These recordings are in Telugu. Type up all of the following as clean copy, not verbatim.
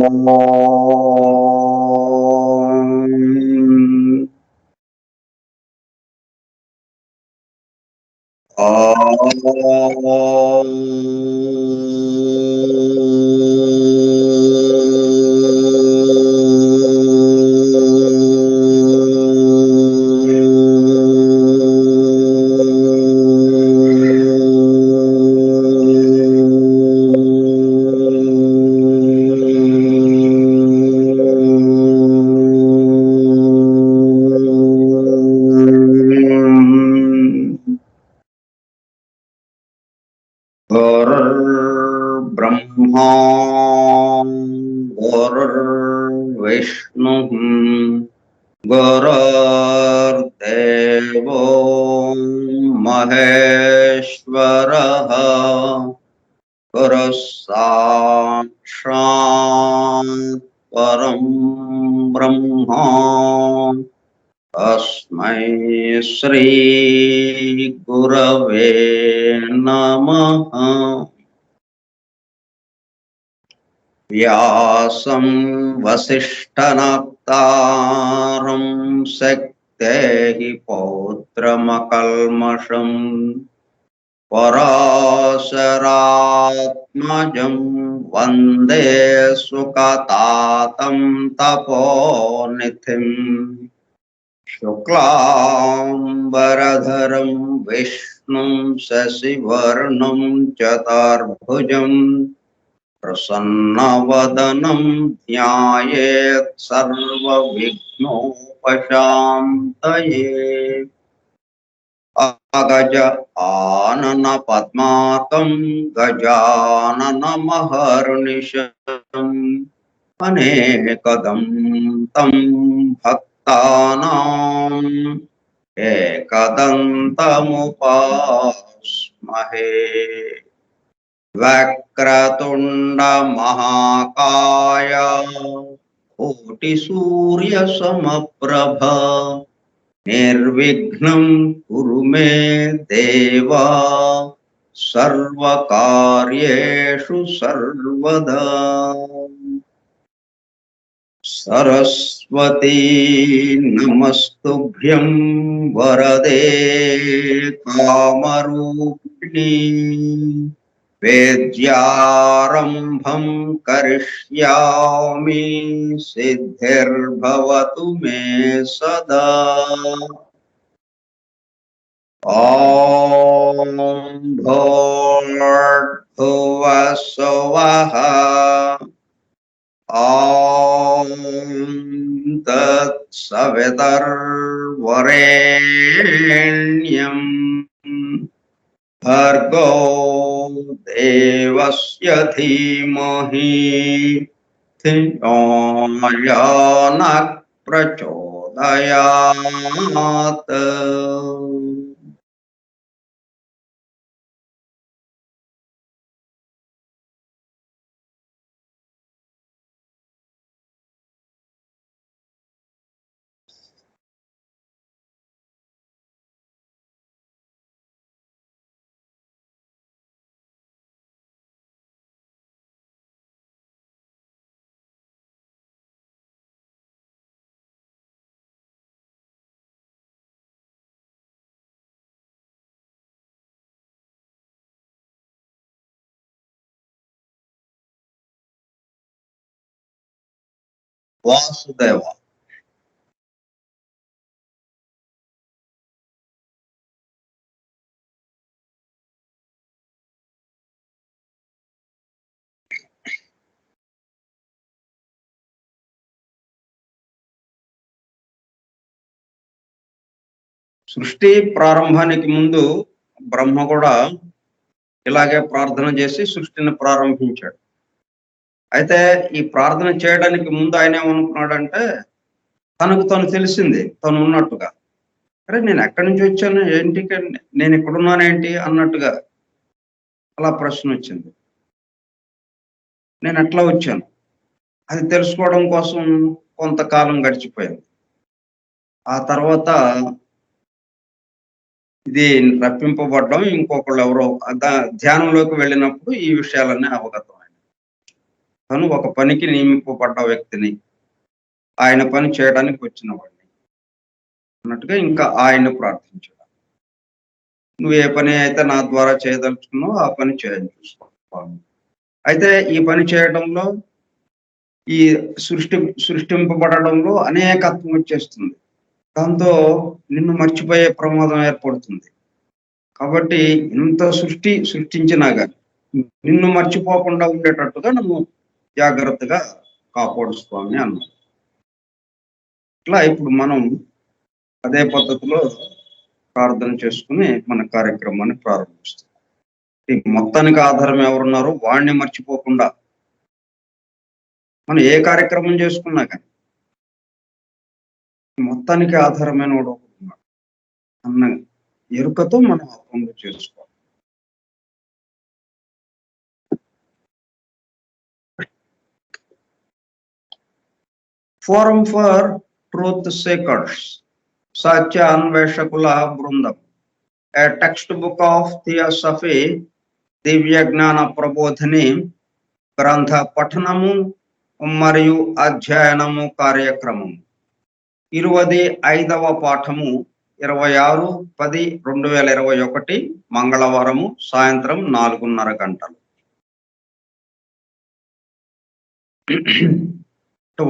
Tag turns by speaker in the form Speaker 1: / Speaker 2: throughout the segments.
Speaker 1: गुरुर्ब्रह्मा गुरुर्विष्णुः गुरुर्देवो महेश्वरः गुरुः साक्षात् परं ब्रह्म तस्मै श्री गुरवे नमः। व्यासं वसिष्ठनप्तारं शक्तेः पौत्रमकल्मषम् पराशरात्मजं वन्दे सुखतातं तपोनिधिम् शुक्लाम्बरधरं विष्णुं शशिवर्णं चतुर्भुजं प्रसन्नवदनं ध्यायेत् सर्वविघ्नोपशान्तये। अगज आनन पद्मार्कं गजाननमहर्निशम् अनेकदं तं भक्तानां एकदन्तमुपास्महे। वक्रतुण्ड महाकाय कोटिसूर्यसमप्रभ निर्विघ्नं कुरु मे देव सर्वकार्येषु सर्वदा। सरस्वती नमस्तुभ्यं वरदे कामरूपिणी वेद्यारम्भं करिष्यामि सिद्धिर्भवतु मे सदा। ॐ भूर्भुवः स्वः ॐ तत्सवितुर्वरेण्यं भर्गो देवस्य धीमहि धियो यो नः प्रचोदयात्। వాసుదేవ సృష్టి ప్రారంభానికి ముందు బ్రహ్మ కూడా ఇలాగే ప్రార్థన చేసి సృష్టిని ప్రారంభించాడు. అయితే ఈ ప్రార్థన చేయడానికి ముందు ఆయన ఏమనుకున్నాడంటే తనకు తను తెలిసింది తను ఉన్నట్టుగా, అరే నేను ఎక్కడి నుంచి వచ్చాను ఏంటి, నేను ఎక్కడున్నానేంటి అన్నట్టుగా అలా ప్రశ్న వచ్చింది. నేను ఎట్లా వచ్చాను అది తెలుసుకోవడం కోసం కొంతకాలం గడిచిపోయింది. ఆ తర్వాత ఇది రప్పింపబడ్డం ఇంకొకళ్ళు ఎవరో ధ్యానంలోకి వెళ్ళినప్పుడు ఈ విషయాలన్నీ అవగతం. తను ఒక పనికి నియమింపబడ్డ వ్యక్తిని, ఆయన పని చేయడానికి వచ్చిన వాడిని అన్నట్టుగా ఇంకా ఆయన్ని ప్రార్థించాడు. నువ్వు ఏ పని అయితే నా ద్వారా చేయదలుచుకున్నావో ఆ పని చేయని చూసుకోవాలి. అయితే ఈ పని చేయడంలో ఈ సృష్టింపబడడంలో అనేకత్వం వచ్చేస్తుంది. దాంతో నిన్ను మర్చిపోయే ప్రమాదం ఏర్పడుతుంది. కాబట్టి ఇంత సృష్టించినా గాని నిన్ను మర్చిపోకుండా ఉండేటట్టుగా నువ్వు జాగ్రత్తగా కాపాడు స్వామి అన్నాడు. ఇట్లా ఇప్పుడు మనం అదే పద్ధతిలో ప్రార్థన చేసుకుని మన కార్యక్రమాన్ని ప్రారంభిస్తాం. ఈ మొత్తానికి ఆధారం ఎవరున్నారో వాడిని మర్చిపోకుండా మనం ఏ కార్యక్రమం చేసుకున్నా కానీ మొత్తానికి ఆధారమైన వాడు ఒకడు ఉన్నాడు అన్న ఎరుకతో మనం ఆ పనులు చేసుకోవాలి. ఫోరం ఫర్ ట్రూత్ సేకర్స్ సత్య అన్వేషకుల బృందం, ఏ టెక్స్ట్ బుక్ ఆఫ్ థియోసఫీ, దివ్య జ్ఞాన ప్రబోధిని గ్రంథ పఠనము మరియు అధ్యయనము కార్యక్రమం 25వ పాఠము 26/10/2021 మంగళవారము సాయంత్రం 4:30 గంటలు.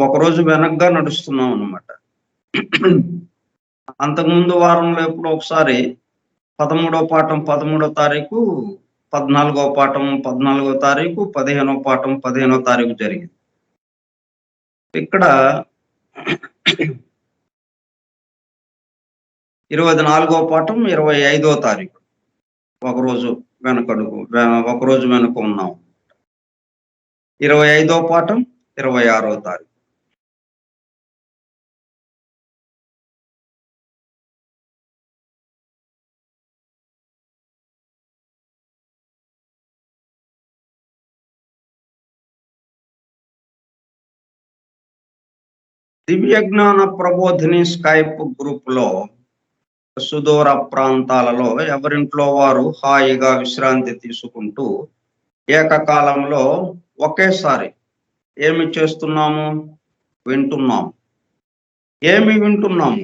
Speaker 1: ఒకరోజు వెనక్గా నడుస్తున్నాం అన్నమాట. అంతకుముందు వారంలో ఎప్పుడో ఒకసారి 13వ పాఠం 13వ తారీఖు, 14వ పాఠం 14వ తారీఖు, 15వ పాఠం 15వ తారీఖు జరిగింది. ఇక్కడ 24వ పాఠం 25వ తారీఖు, ఒకరోజు వెనుక ఉన్నాం. 25వ పాఠం 26వ తారీఖు. దివ్య జ్ఞాన ప్రబోధిని స్కైప్ గ్రూప్ లో సుదూర ప్రాంతాలలో ఎవరింట్లో వారు హాయిగా విశ్రాంతి తీసుకుంటూ ఏకకాలంలో ఒకేసారి ఏమి చేస్తున్నాము? వింటున్నాము. ఏమి వింటున్నాము?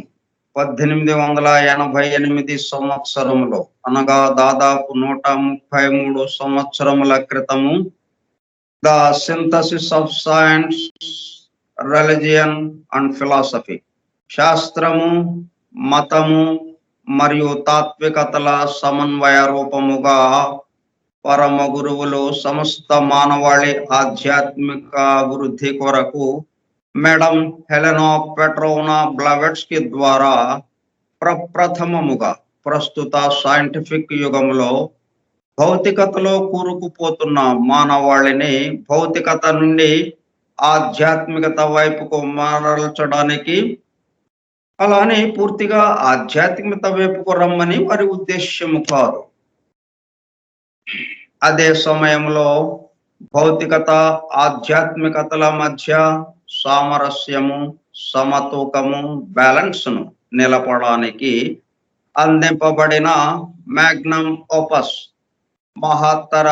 Speaker 1: 1888 సంవత్సరంలో అనగా దాదాపు 133 సంవత్సరముల క్రితము the synthesis of science, religion and philosophy, శాస్త్రము, మతము మరియు తాత్వికతల సమన్వయ రూపముగా పరమ గురువులు సమస్త మానవాళి ఆధ్యాత్మిక అభివృద్ధి కొరకు మేడం హెలెనా పెట్రోవ్నా బ్లవెట్స్కీ ద్వారా ప్రప్రథమముగా ప్రస్తుత సైంటిఫిక్ యుగంలో భౌతికతలో కూరుకుపోతున్న మానవాళిని భౌతికత నుండి ఆధ్యాత్మికత వైపుకు మరల్చడానికి, అలానే పూర్తిగా ఆధ్యాత్మికత వైపుకు రమ్మని వారి ఉద్దేశ్యము కాదు. అదే సమయంలో భౌతికత ఆధ్యాత్మికతల మధ్య సామరస్యము, సమతూకము, బ్యాలెన్స్ ను నిలపడానికి అందింపబడిన మ్యాగ్నమ్ ఓపస్, మహత్తర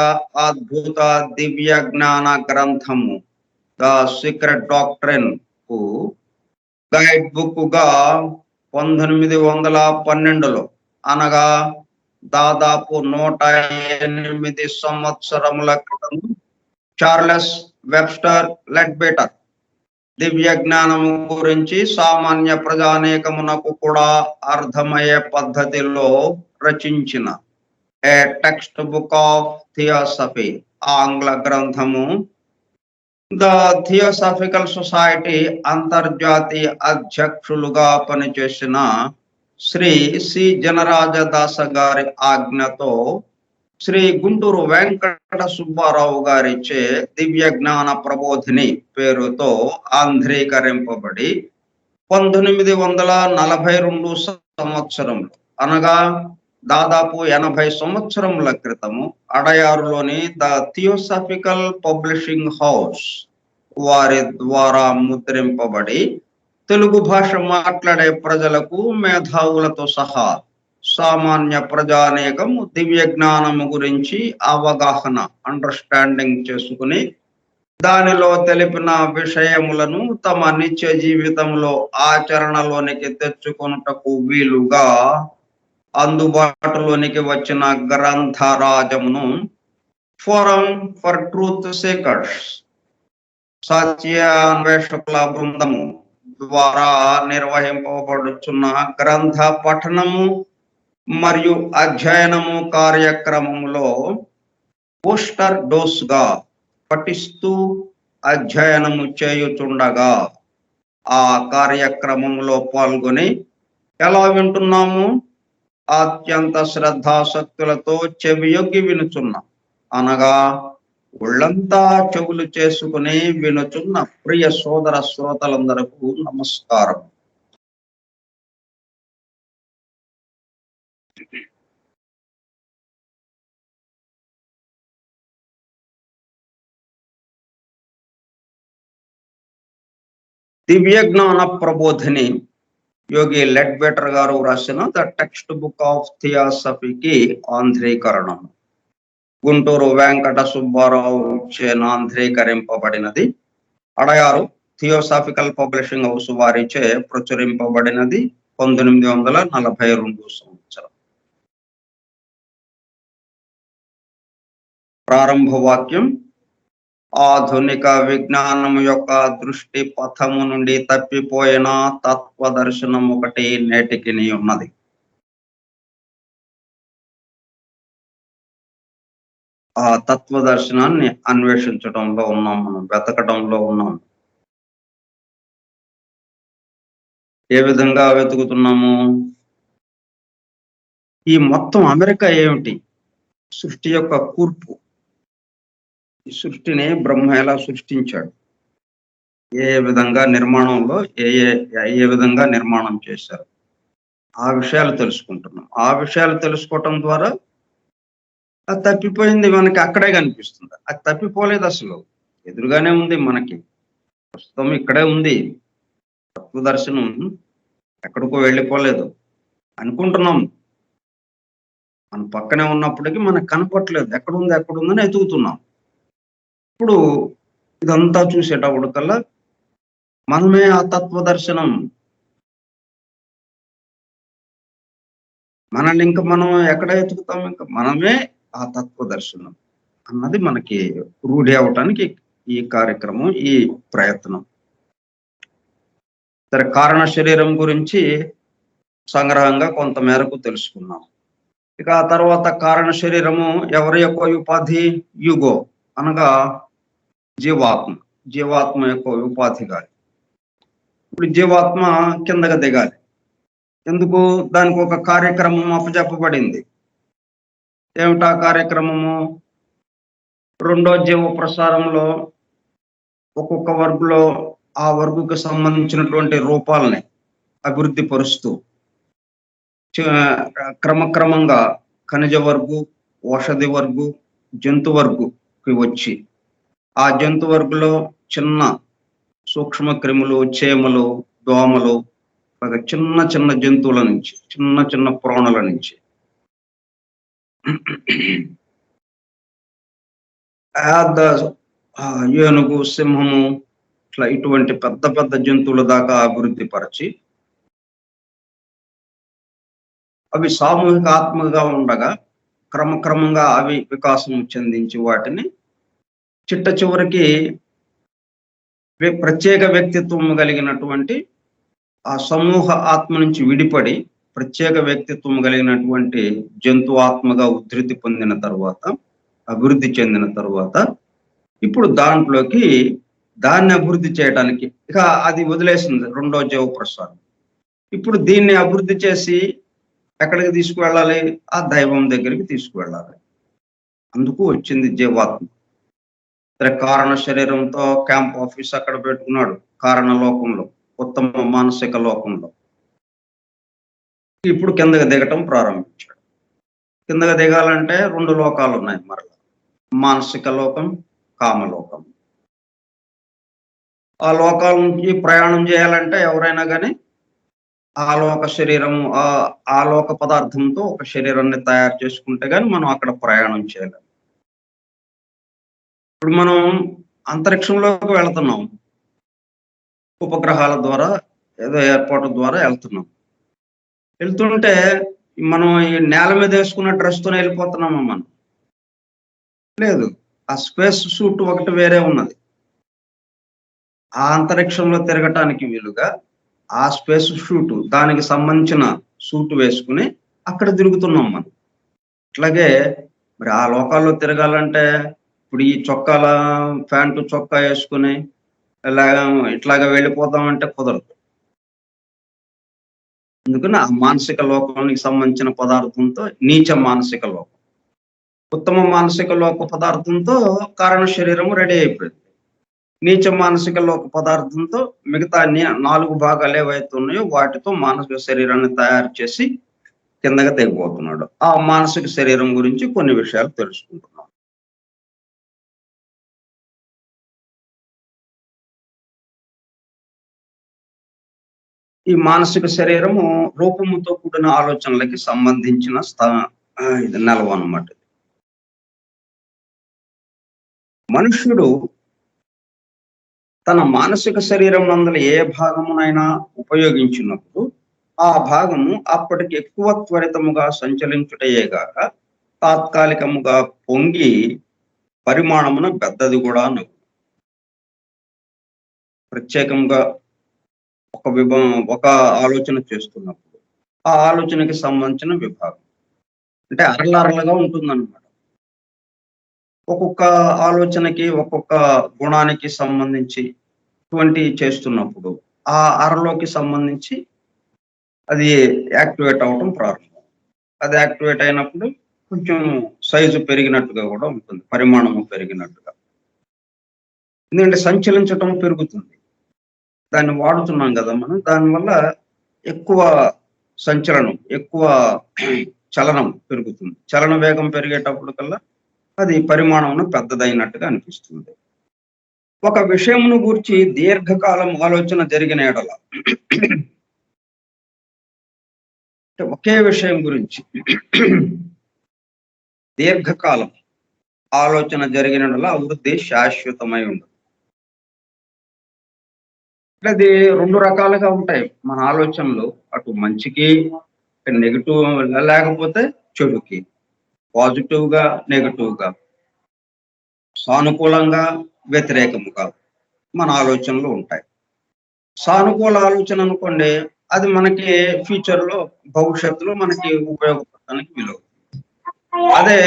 Speaker 1: అద్భుత దివ్య జ్ఞాన గ్రంథము ద సీక్రెట్ డాక్ట్రిన్ కు గైడ్ బుక్ గా 1912లో అనగా దాదాపు 108 సంవత్సరముల క్రితం చార్లెస్ వెబ్స్టర్ లెడ్బెటర్ దివ్య జ్ఞానము గురించి సామాన్య ప్రజానేకమునకు కూడా అర్థమయ్యే పద్ధతిలో రచించిన ఏ టెక్స్ట్ బుక్ ఆఫ్ థియోసఫీ ఆంగ్ల గ్రంథము ద థియోసాఫికల్ సొసైటీ అంతర్జాతీయ అధ్యక్షులుగా పనిచేసిన శ్రీ సి జనరాజదాస గారి ఆజ్ఞతో శ్రీ గుంటూరు వెంకట సుబ్బారావు గారిచే దివ్య జ్ఞాన ప్రబోధిని పేరుతో ఆంధ్రీకరింపబడి 1942 సంవత్సరంలో అనగా దాదాపు 80 సంవత్సరముల క్రితము అడయారులోని ద థియోసాఫికల్ పబ్లిషింగ్ హౌస్ వారి ద్వారా ముద్రింపబడి తెలుగు భాష మాట్లాడే ప్రజలకు, మేధావులతో సహా సామాన్య ప్రజానేకము దివ్య జ్ఞానము గురించి అవగాహన, అండర్స్టాండింగ్ చేసుకుని దానిలో తెలిపిన విషయములను తమ నిత్య జీవితంలో ఆచరణలోనికి తెచ్చుకొనుటకు వీలుగా అందుబాటులోనికి వచ్చిన గ్రంథరాజమును ఫోరం ఫర్ ట్రూత్ సేకర్స్ సత్యాన్వేషకుల బృందము ద్వారా నిర్వహింపబడుచున్న గ్రంథ పఠనము మరియు అధ్యయనము కార్యక్రమంలో పోస్టర్ డోస్ గా పఠిస్తూ అధ్యయనము చేయుచుండగా ఆ కార్యక్రమంలో పాల్గొని ఎలా వింటున్నాము? అత్యంత శ్రద్ధాశక్తులతో చెవియొగ్గి వినుచున్నాం, అనగా ఒళ్ళంతా చెవులు చేసుకుని వినుచున్న ప్రియ సోదర శ్రోతలందరకు నమస్కారం. దివ్య జ్ఞాన ప్రబోధిని యోగి లెడ్బెటర్ గారు రాసిన ద టెక్స్ట్ బుక్ ఆఫ్ థియాసఫీకి ఆంధ్రీకరణం గుంటూరు వెంకట సుబ్బారావు ఆంధ్రీకరింపబడినది. అడయారు థియోసాఫికల్ పబ్లిషింగ్ హౌస్ వారిచే ప్రచురింపబడినది 1942 సంవత్సరం. ప్రారంభ వాక్యం: ఆధునిక విజ్ఞానం యొక్క దృష్టి పథము నుండి తప్పిపోయిన తత్వదర్శనం ఒకటి నేటికి ఉన్నది. ఆ తత్వదర్శనాన్ని అన్వేషించడంలో ఉన్నాం, మనం వెతకడంలో ఉన్నాం. ఏ విధంగా వెతుకుతున్నాము? ఈ మొత్తం అమెరికా ఏమిటి? సృష్టి యొక్క కూర్పు. ఈ సృష్టిని బ్రహ్మ ఎలా సృష్టించాడు, ఏ విధంగా నిర్మాణంలో ఏ విధంగా నిర్మాణం చేశారు, ఆ విషయాలు తెలుసుకుంటున్నాం. ఆ విషయాలు తెలుసుకోవటం ద్వారా అది తప్పిపోయింది మనకి అక్కడే కనిపిస్తుంది. అది తప్పిపోలేదు, అసలు ఎదురుగానే ఉంది మనకి, ప్రస్తుతం ఇక్కడే ఉంది. తత్వదర్శనం ఎక్కడికో వెళ్ళిపోలేదు. అనుకుంటున్నాం మన పక్కనే ఉన్నప్పటికీ మనకు కనపట్లేదు, ఎక్కడుందని ఎతుకుతున్నాం. ఇప్పుడు ఇదంతా చూసేటప్పుడు కల్లా మనమే ఆ తత్వదర్శనం. మనల్ని ఇంకా మనం ఎక్కడ ఎతుకుతాం? ఇంకా మనమే ఆ తత్వదర్శనం అన్నది మనకి రూఢి అవటానికి ఈ కార్యక్రమం, ఈ ప్రయత్నం. సరే, కారణ శరీరం గురించి సంగ్రహంగా కొంత మేరకు తెలుసుకున్నాం. ఇక ఆ తర్వాత కారణ శరీరము ఎవరి యొక్క ఉపాధి? యుగో, అనగా జీవాత్మ యొక్క ఉపాధి కాదు. ఇప్పుడు జీవాత్మ కిందగా దిగాలి. ఎందుకు? దానికి ఒక కార్యక్రమం అప్పచెప్పబడింది. ఏమిటా కార్యక్రమము? రెండో జీవ ప్రసారంలో ఒక్కొక్క వర్గులో ఆ వర్గుకు సంబంధించినటువంటి రూపాలని అభివృద్ధి పరుస్తూ క్రమక్రమంగా ఖనిజ వర్గు, ఔషధి వర్గు, జంతు వర్గుకి వచ్చి ఆ జంతు వర్గులో చిన్న సూక్ష్మ క్రిములు, చేమలు, దోమలు, చిన్న చిన్న జంతువుల నుంచి, చిన్న చిన్న ప్రాణుల నుంచి ఏనుగు, సింహము, ఇట్లా ఇటువంటి పెద్ద పెద్ద జంతువుల దాకా అభివృద్ధి పరిచి అవి సామూహిక ఆత్మగా ఉండగా క్రమక్రమంగా అవి వికాసం చెందించి వాటిని చిట్ట చివరికి ప్రత్యేక వ్యక్తిత్వం కలిగినటువంటి ఆ సమూహ ఆత్మ నుంచి విడిపడి ప్రత్యేక వ్యక్తిత్వం కలిగినటువంటి జంతు ఆత్మగా ఉద్ధృతి పొందిన తర్వాత, అభివృద్ధి చెందిన తర్వాత, ఇప్పుడు దాంట్లోకి దాన్ని అభివృద్ధి చేయడానికి ఇక అది వదిలేసింది రెండో జీవ ప్రసారం. ఇప్పుడు దీన్ని అభివృద్ధి చేసి ఎక్కడికి తీసుకువెళ్ళాలి? ఆ దైవం దగ్గరికి తీసుకువెళ్ళాలి. అందుకు వచ్చింది జీవాత్మ. సరే, కారణ శరీరంతో క్యాంప్ ఆఫీస్ అక్కడ పెట్టుకున్నాడు, కారణ లోకంలో, ఉత్తమ మానసిక లోకంలో. ఇప్పుడు కిందకి దిగటం ప్రారంభించాడు. కిందకి దిగాలంటే 2 లోకాలు ఉన్నాయి మరలా, మానసిక లోకం, కామలోకం. ఆ లోకాల నుంచి ప్రయాణం చేయాలంటే ఎవరైనా కానీ ఆ లోక శరీరము, ఆ లోక పదార్థంతో ఒక శరీరాన్ని తయారు చేసుకుంటే గాని మనం అక్కడ ప్రయాణం చేయలేం. ఇప్పుడు మనం అంతరిక్షంలోకి వెళ్తున్నాం. ఉపగ్రహాల ద్వారా ఏదో ఏర్పాటు ద్వారా వెళ్తున్నాం. వెళ్తుంటే మనం ఈ నేల మీద వేసుకున్న డ్రెస్తోనే వెళ్ళిపోతున్నామా మనం? లేదు. ఆ స్పేస్ సూట్ ఒకటి వేరే ఉన్నది. ఆ అంతరిక్షంలో తిరగటానికి వీలుగా ఆ స్పేస్ సూట్ దానికి సంబంధించిన సూట్ వేసుకుని అక్కడ తిరుగుతున్నాం మనం. అట్లాగే మరి ఆ లోకాల్లో తిరగాలంటే ఇప్పుడు ఈ చొక్కాల ప్యాంటు చొక్కా వేసుకుని ఇట్లాగా వెళ్ళిపోతామంటే కుదరదు. అందుకని ఆ మానసిక లోకానికి సంబంధించిన పదార్థంతో నీచ మానసిక లోకం, ఉత్తమ మానసిక లోక పదార్థంతో కారణ శరీరము రెడీ అయిపోయింది. నీచ మానసిక లోక పదార్థంతో మిగతా 4 భాగాలు ఏవైతే ఉన్నాయో వాటితో మానసిక శరీరాన్ని తయారు చేసి కిందకి తెగిపోతున్నాడు. ఆ మానసిక శరీరం గురించి కొన్ని విషయాలు తెలుసుకుంటున్నాం. ఈ మానసిక శరీరము రూపముతో కూడిన ఆలోచనలకి సంబంధించిన ఇది నెలవు అన్నమాట. మనుష్యుడు తన మానసిక శరీరం నందలి ఏ భాగమునైనా ఉపయోగించినప్పుడు ఆ భాగము అప్పటికి ఎక్కువ త్వరితముగా సంచలించుటయేగాక తాత్కాలికముగా పొంగి పరిమాణమున పెద్దది కూడా ప్రత్యేకంగా ఒక ఆలోచన చేస్తున్నప్పుడు ఆ ఆలోచనకి సంబంధించిన విభాగం అంటే అరలరలుగా ఉంటుందన్నమాట. ఒక్కొక్క ఆలోచనకి ఒక్కొక్క గుణానికి సంబంధించి చేస్తున్నప్పుడు ఆ అరలోకి సంబంధించి అది యాక్టివేట్ అవ్వటం ప్రారంభం. అది యాక్టివేట్ అయినప్పుడు కొంచెం సైజు పెరిగినట్టుగా కూడా ఉంటుంది, పరిమాణము పెరిగినట్టుగా. ఎందుకంటే సంచలించటం పెరుగుతుంది, దాన్ని వాడుతున్నాం కదా మనం. దానివల్ల ఎక్కువ సంచలనం, ఎక్కువ చలనం పెరుగుతుంది. చలన వేగం పెరిగేటప్పుడు కల్లా అది పరిమాణం పెద్దదైనట్టుగా అనిపిస్తుంది. ఒక విషయమును గూర్చి దీర్ఘకాలం ఆలోచన జరిగిన ఎడల, ఒకే విషయం గురించి దీర్ఘకాలం ఆలోచన జరిగిన ఎడల వృద్ధి శాశ్వతమై ఉండదు. అది 2 రకాలుగా ఉంటాయి మన ఆలోచనలు. అటు మంచికి నెగిటివ్, లేకపోతే చెడుకి, పాజిటివ్ గా నెగిటివ్ గా, సానుకూలంగా వ్యతిరేకముగా మన ఆలోచనలు ఉంటాయి. సానుకూల ఆలోచన అనుకోండి, అది మనకి ఫ్యూచర్ లో భవిష్యత్తులో మనకి ఉపయోగపడటానికి వీలవుతుంది. అదే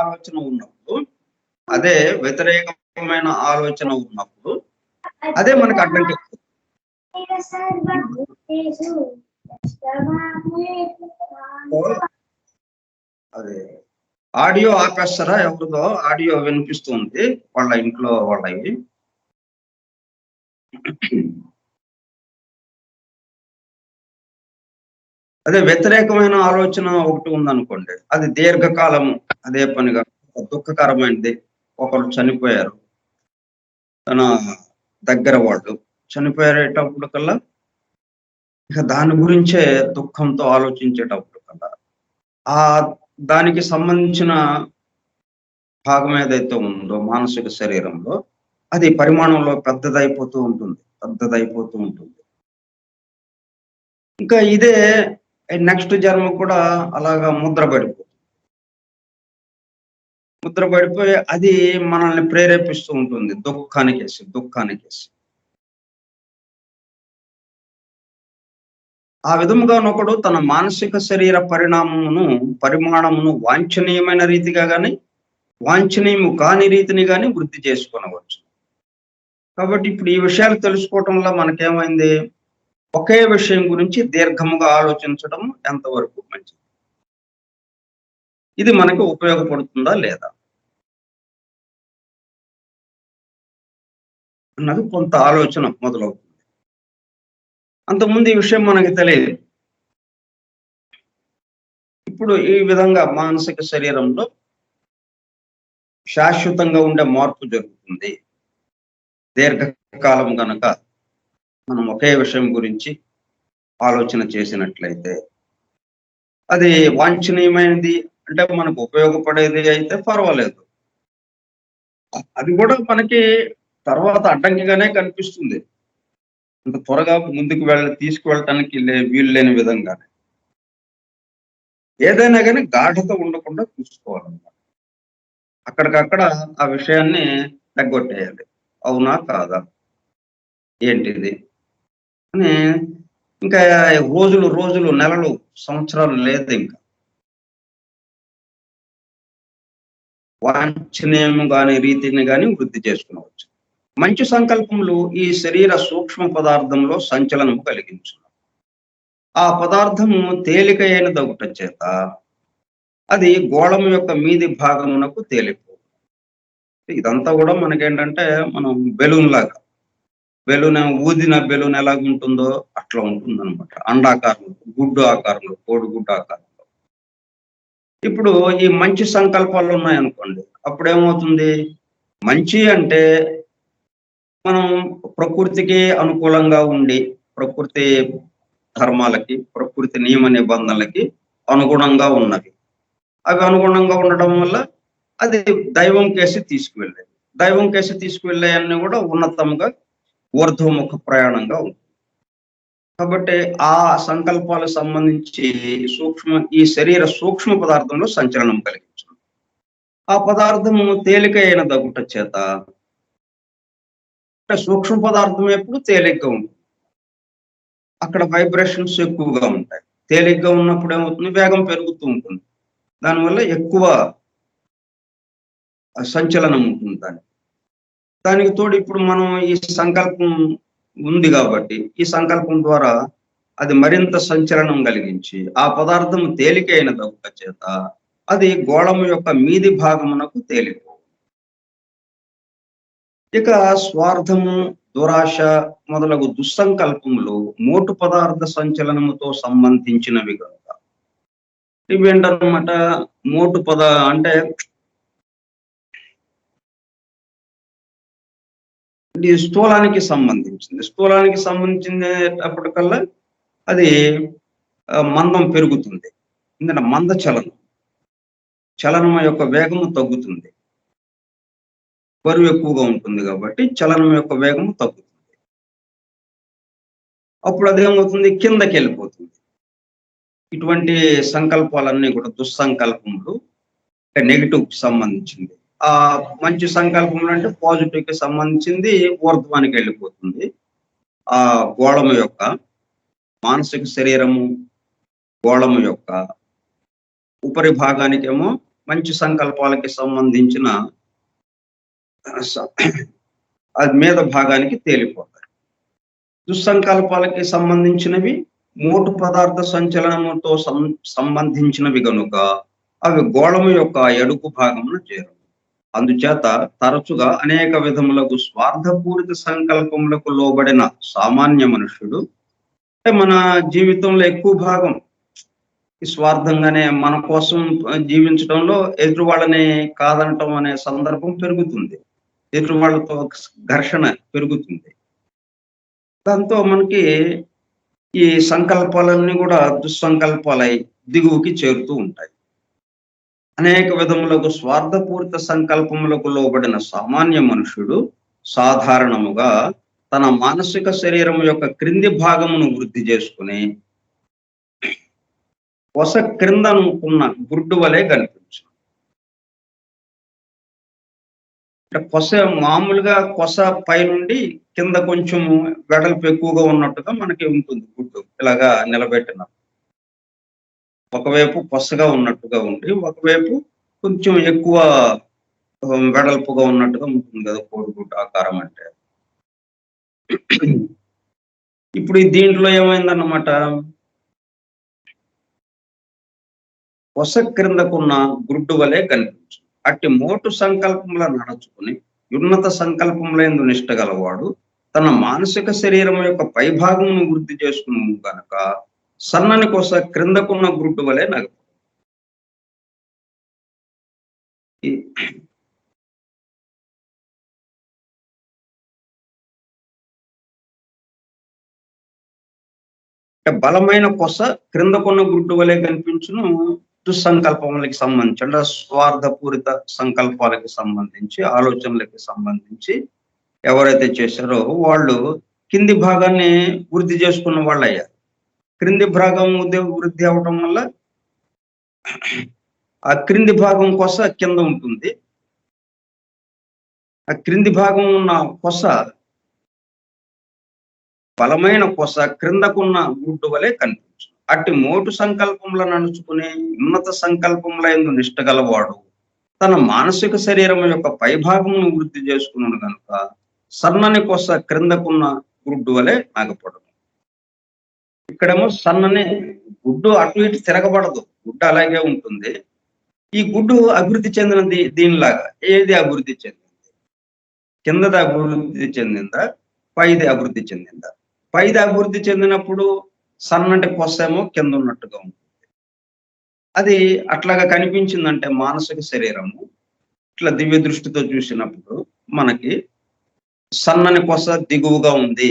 Speaker 1: ఆలోచన ఉన్నప్పుడు, అదే వ్యతిరేకమైన ఆలోచన ఉన్నప్పుడు అదే మనకు అడ్డంకి. అదే ఆడియో ఆపేస్తారా? ఎవరిదో ఆడియో వినిపిస్తుంది వాళ్ళ ఇంట్లో వాళ్ళవి. అదే వ్యతిరేకమైన ఆలోచన ఒకటి ఉందనుకోండి, అది దీర్ఘకాలం అదే పనిగా దుఃఖకరమైనది. ఒకరు చనిపోయారు, తన దగ్గర వాళ్ళు చనిపోయేటప్పుడు కల్లా ఇక దాని గురించే దుఃఖంతో ఆలోచించేటప్పుడు కల్లా ఆ దానికి సంబంధించిన భాగం ఏదైతే ఉందో మానసిక శరీరంలో, అది పరిమాణంలో పెద్దదైపోతూ ఉంటుంది. ఇంకా ఇదే నెక్స్ట్ జన్మ కూడా అలాగా ముద్ర పడిపోయి అది మనల్ని ప్రేరేపిస్తూ ఉంటుంది దుఃఖానికేసి. ఆ విధముగా ఒకడు తన మానసిక శరీర పరిమాణమును వాంఛనీయమైన రీతిగా గాని, వాంఛనీయము కాని రీతిని గాని వృద్ధి చేసుకొనవచ్చు. కాబట్టి ఇప్పుడు ఈ విషయాలు తెలుసుకోవటంలో మనకేమైంది? ఒకే విషయం గురించి దీర్ఘముగా ఆలోచించడం ఎంతవరకు మంచిది, ఇది మనకు ఉపయోగపడుతుందా లేదా అన్నది కొంత ఆలోచన మొదలవుతుంది. అంతకుముందు ఈ విషయం మనకి తెలియదు. ఇప్పుడు ఈ విధంగా మానసిక శరీరంలో శాశ్వతంగా ఉండే మార్పు జరుగుతుంది. దీర్ఘకాలం గనక మనం ఒకే విషయం గురించి ఆలోచన చేసినట్లయితే, అది వాంఛనీయమైనది అంటే మనకు ఉపయోగపడేది అయితే పర్వాలేదు. అది కూడా మనకి తర్వాత అడ్డంకిగానే కనిపిస్తుంది. అంత త్వరగా ముందుకు తీసుకువెళ్ళటానికి వీలు లేని విధంగానే. ఏదైనా గాని గాఢత ఉండకుండా చూసుకోవాలన్నమాట. అక్కడికక్కడ ఆ విషయాన్ని తగ్గొట్టేయాలి. అవునా? కాదా? ఏంటిది? అని ఇంకా రోజులు, నెలలు, సంవత్సరాలు లేదింక. వాంఛనీయం గాని, రీతిని గాని వృద్ధి చేసుకొనవచ్చు. మంచి సంకల్పములు ఈ శరీర సూక్ష్మ పదార్థంలో సంచలనము కలిగించును. ఆ పదార్థము తేలికైనదగుట చేత అది గోళము యొక్క మీది భాగమునకు తేలిపోవు. ఇదంతా గూడా మనకేంటంటే, మనం బెలూన్‌లాగా. ఊదిన బెలూన్ ఎలాగుంటుందో అట్లా ఉంటుందనమాట. అండాకారంలో, గుడ్డు ఆకారంలో, కోడిగుడ్డు ఆకారంలో. ఇప్పుడు ఈ మంచి సంకల్పాలున్నాయనుకోండి, అప్పుడేమవుతుంది? మంచి అంటే మనం ప్రకృతికి అనుకూలంగా ఉండి, ప్రకృతి ధర్మాలకి, ప్రకృతి నియమ నిబంధనలకి అనుగుణంగా ఉన్నవి. అవి అనుగుణంగా ఉండడం వల్ల అది దైవం కేసి తీసుకువెళ్ళేది. దైవం కేసి తీసుకువెళ్ళేయన్నీ గూడా ఉన్నతంగా ఊర్ధ్వముఖ ప్రయాణంగా ఉంటుంది. కాబట్టి ఆ సంకల్పాలకు సంబంధించి ఈ శరీర సూక్ష్మ పదార్థంలో సంచలనం కలిగించును. ఆ పదార్థము తేలికైన దగుట చేత అంటే సూక్ష్మ పదార్థం ఎప్పుడు తేలిగ్గా ఉంటుంది. అక్కడ వైబ్రేషన్స్ ఎక్కువగా ఉంటాయి. తేలిగ్గా ఉన్నప్పుడు ఏమవుతుంది? వేగం పెరుగుతూ ఉంటుంది. దానివల్ల ఎక్కువ సంచలనం ఉంటుంది దానికి. దానికి తోడు ఇప్పుడు మనం ఈ సంకల్పం ఉంది గాబట్టి, ఈ సంకల్పం ద్వారా అది మరింత సంచలనం కలిగించి, ఆ పదార్థం తేలికైన దగుట చేత అది గోళము యొక్క మీది భాగమునకు తేలిపోవు. ఇక స్వార్థము, దురాశ మొదలగు దుస్సంకల్పములు మోటు పదార్థ సంచలనముతో సంబంధించినవి గనుక ఇవేంటన్నమాట మోటు అంటే ఇది స్థూలానికి సంబంధించింది. స్థూలానికి సంబంధించినప్పటికల్లా అది మందం పెరుగుతుంది. ఎందుకంటే మంద చలనం. చలనం యొక్క వేగము తగ్గుతుంది. బరువు ఎక్కువగా ఉంటుంది కాబట్టి చలనం యొక్క వేగము తగ్గుతుంది. అప్పుడు అదేమవుతుంది? కిందకెళ్ళిపోతుంది. ఇటువంటి సంకల్పాలన్నీ కూడా దుస్సంకల్పములు నెగెటివ్‌కి సంబంధించింది. మంచి సంకల్పములు అంటే పాజిటివ్‌కి సంబంధించింది ఊర్ధ్వానికి వెళ్ళిపోతుంది. ఆ గోళము యొక్క మానసిక శరీరము, గోళము యొక్క ఉపరి భాగానికేమో మంచి సంకల్పాలకి సంబంధించిన అది మీద భాగానికి తేలిపోతాయి. దుస్సంకల్పాలకి సంబంధించినవి మోటు పదార్థ సంచలనముతో సంబంధించినవి గనుక అవి గోళము యొక్క ఎడుపు భాగమున చేరును. అందుచేత తరచుగా అనేక విధములకు స్వార్థపూరిత సంకల్పములకు లోబడిన సామాన్య మనుష్యుడు అంటే మన జీవితంలో ఎక్కువ భాగం ఈ స్వార్థంగానే మన కోసం జీవించడంలో ఎదుటి వాళ్ళని కాదనటం అనే సందర్భం పెరుగుతుంది. ఎదుటి వాళ్ళతో ఘర్షణ పెరుగుతుంది. దాంతో మనకి ఈ సంకల్పాలన్నీ కూడా దుస్సంకల్పాలై దిగువకి చేరుతూ ఉంటాయి. అనేక విధములకు స్వార్థపూరిత సంకల్పములకు లోబడిన సామాన్య మనుష్యుడు సాధారణముగా తన మానసిక శరీరం యొక్క క్రింది భాగమును వృద్ధి చేసుకుని కొస క్రిందనుకున్న గుడ్డు వలె కనిపించును. కొస మామూలుగా కొస పైనుండి కింద కొంచెం వెడల్పు ఎక్కువగా ఉన్నట్టుగా మనకి ఉంటుంది గుడ్డు ఇలాగా నిలబెట్టిన. ఒకవైపు కొసగా ఉన్నట్టుగా ఉండి, ఒకవైపు కొంచెం ఎక్కువ వెడల్పుగా ఉన్నట్టుగా ఉంటుంది కదా కోడిగుడ్డు ఆకారం అంటే. ఇప్పుడు దీంట్లో ఏమైందన్నమాట? కొస క్రిందకున్న గుడ్డు వలె కనిపించు. అట్టి మోటు సంకల్పముల నడుచుకుని ఉన్నత సంకల్పములందు నిష్ట గలవాడు తన మానసిక శరీరం యొక్క పైభాగమును వృద్ధి చేసుకుని గనక సన్నని కొస క్రిందకున్న గుడ్డు వలె నగదు. బలమైన కొస క్రిందకున్న గుడ్డు వలె కనిపించును. దుస్సంకల్పములకి సంబంధించి అంటే స్వార్థపూరిత సంకల్పాలకు సంబంధించి, ఆలోచనలకి సంబంధించి ఎవరైతే చేశారో వాళ్ళు కింది భాగాన్ని వృద్ధి చేసుకున్న వాళ్ళయ్యారు. క్రింది భాగం వృద్ధి అవ్వటం వల్ల ఆ క్రింది భాగం కొస కింద ఉంటుంది. ఆ క్రింది భాగం ఉన్న కొస బలమైన కొస క్రిందకున్న గుడ్డు వలె కనిపించు. అట్టి మోటు సంకల్పంలో నడుచుకుని ఉన్నత సంకల్పంలో ఎందు నిష్ట గలవాడు తన మానసిక శరీరం యొక్క పైభాగమును వృద్ధి చేసుకున్నాడు కనుక సన్నని కొస క్రిందకున్న గుడ్డు వలె ఆగపడదు. ఇక్కడేమో సన్నని గుడ్డు అటు ఇటు తిరగబడదు, గుడ్డు అలాగే ఉంటుంది. ఈ గుడ్డు అభివృద్ధి చెందినది దీనిలాగా. ఏది అభివృద్ధి చెందింది? కిందది అభివృద్ధి చెందిందా, పైది అభివృద్ధి చెందిందా? పైది అభివృద్ధి చెందినప్పుడు సన్నటి కొస్సేమో కింద ఉన్నట్టుగా ఉంటుంది. అది అట్లాగా కనిపించిందంటే మానసిక శరీరము ఇట్లా దివ్య దృష్టితో చూసినప్పుడు మనకి సన్నని కొస దిగువగా ఉంది,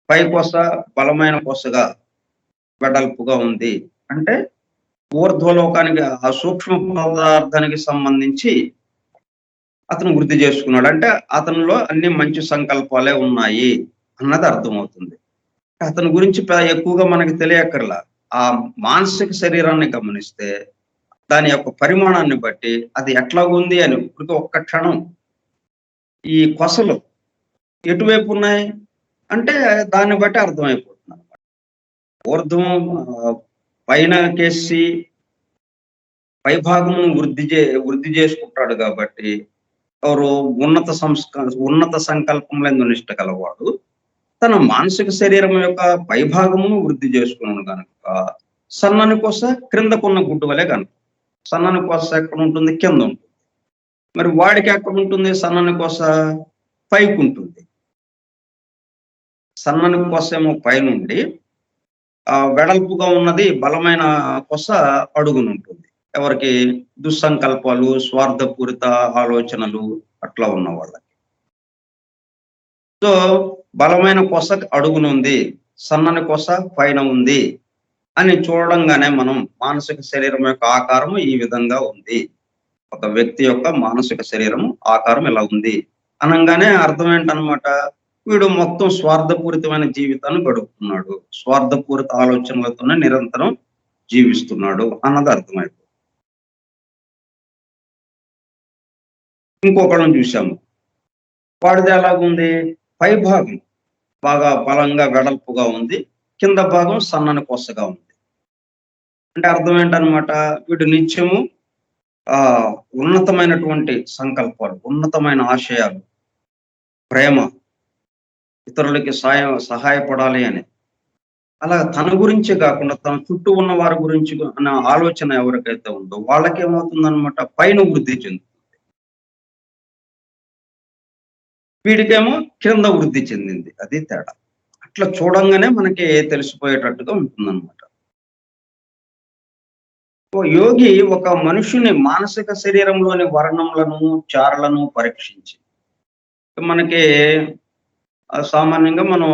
Speaker 1: పై కొస బలమైన కొసగా వెడల్పుగా ఉంది. అంటే ఊర్ధ్వలోకానికి ఆ సూక్ష్మ పదార్థానికి సంబంధించి అతను వృద్ధి చేసుకున్నాడు. అంటే అతనిలో అన్ని మంచి సంకల్పాలే ఉన్నాయి అన్నది అర్థమవుతుంది. అతని గురించి ఎక్కువగా మనకి తెలియక్కర్లా. ఆ మానసిక శరీరాన్ని గమనిస్తే దాని యొక్క పరిమాణాన్ని బట్టి అది ఎట్లా ఉంది అని ఇప్పుడు ఒక్క క్షణం ఈ కొసలు ఎటువైపు ఉన్నాయి అంటే దాన్ని బట్టి అర్థమైపోతుంది అనమాట. ఊర్ధ్వం పైన కేసి పైభాగమును వృద్ధి చేసుకుంటాడు కాబట్టి ఎవరు ఉన్నత సంకల్పంలో నిష్ట గలవాడు తన మానసిక శరీరం యొక్క పైభాగమును వృద్ధి చేసుకున్నాడు కనుక సన్నని కొస క్రిందకున్న గుడ్డు వలె కనుక. సన్నని కొస ఎక్కడ ఉంటుంది? కింద ఉంటుంది. మరి వాడికి ఎక్కడ ఉంటుంది? సన్నని కొస పైకి ఉంటుంది. సన్నని కొస ఏమో పైనుండి వెడల్పుగా ఉన్నది బలమైన కొస అడుగునుంటుంది. ఎవరికి? దుస్సంకల్పాలు, స్వార్థపూరిత ఆలోచనలు అట్లా ఉన్న వాళ్ళకి. సో బలమైన కొస అడుగునుంది, సన్నని కొస పైన ఉంది అని చూడంగానే మనం మానసిక శరీరం యొక్క ఆకారం ఈ విధంగా ఉంది, ఒక వ్యక్తి యొక్క మానసిక శరీరం ఆకారం ఇలా ఉంది అనగానే అర్థం ఏంటనమాట? వీడు మొత్తం స్వార్థపూరితమైన జీవితాన్ని గడుపుతున్నాడు, స్వార్థపూరిత ఆలోచనలతోనే నిరంతరం జీవిస్తున్నాడు అన్నది అర్థమైపోతుంది. ఇంకొకళ్ళని చూసాము, వాడిది ఎలాగుంది? పై భాగం బాగా బలంగా వెడల్పుగా ఉంది, కింద భాగం సన్నని కొసగా ఉంది. అంటే అర్థం ఏంటనమాట? వీడు నిత్యము ఉన్నతమైనటువంటి సంకల్పాలు, ఉన్నతమైన ఆశయాలు, ప్రేమ, ఇతరులకి సహాయపడాలి అని అలా తన గురించే కాకుండా తన చుట్టూ ఉన్న వారి గురించి అన్న ఆలోచన ఎవరికైతే ఉందో వాళ్ళకేమవుతుందనమాట? పైన వృద్ధి చెందుతుంది. వీడికేమో కింద వృద్ధి చెందింది. అది తేడా. అట్లా చూడంగానే మనకి తెలిసిపోయేటట్టుగా ఉంటుందన్నమాట. యోగి ఒక మనుషుని మానసిక శరీరంలోని వర్ణములను, చారలను పరీక్షించి మనకి సామాన్యంగా మనం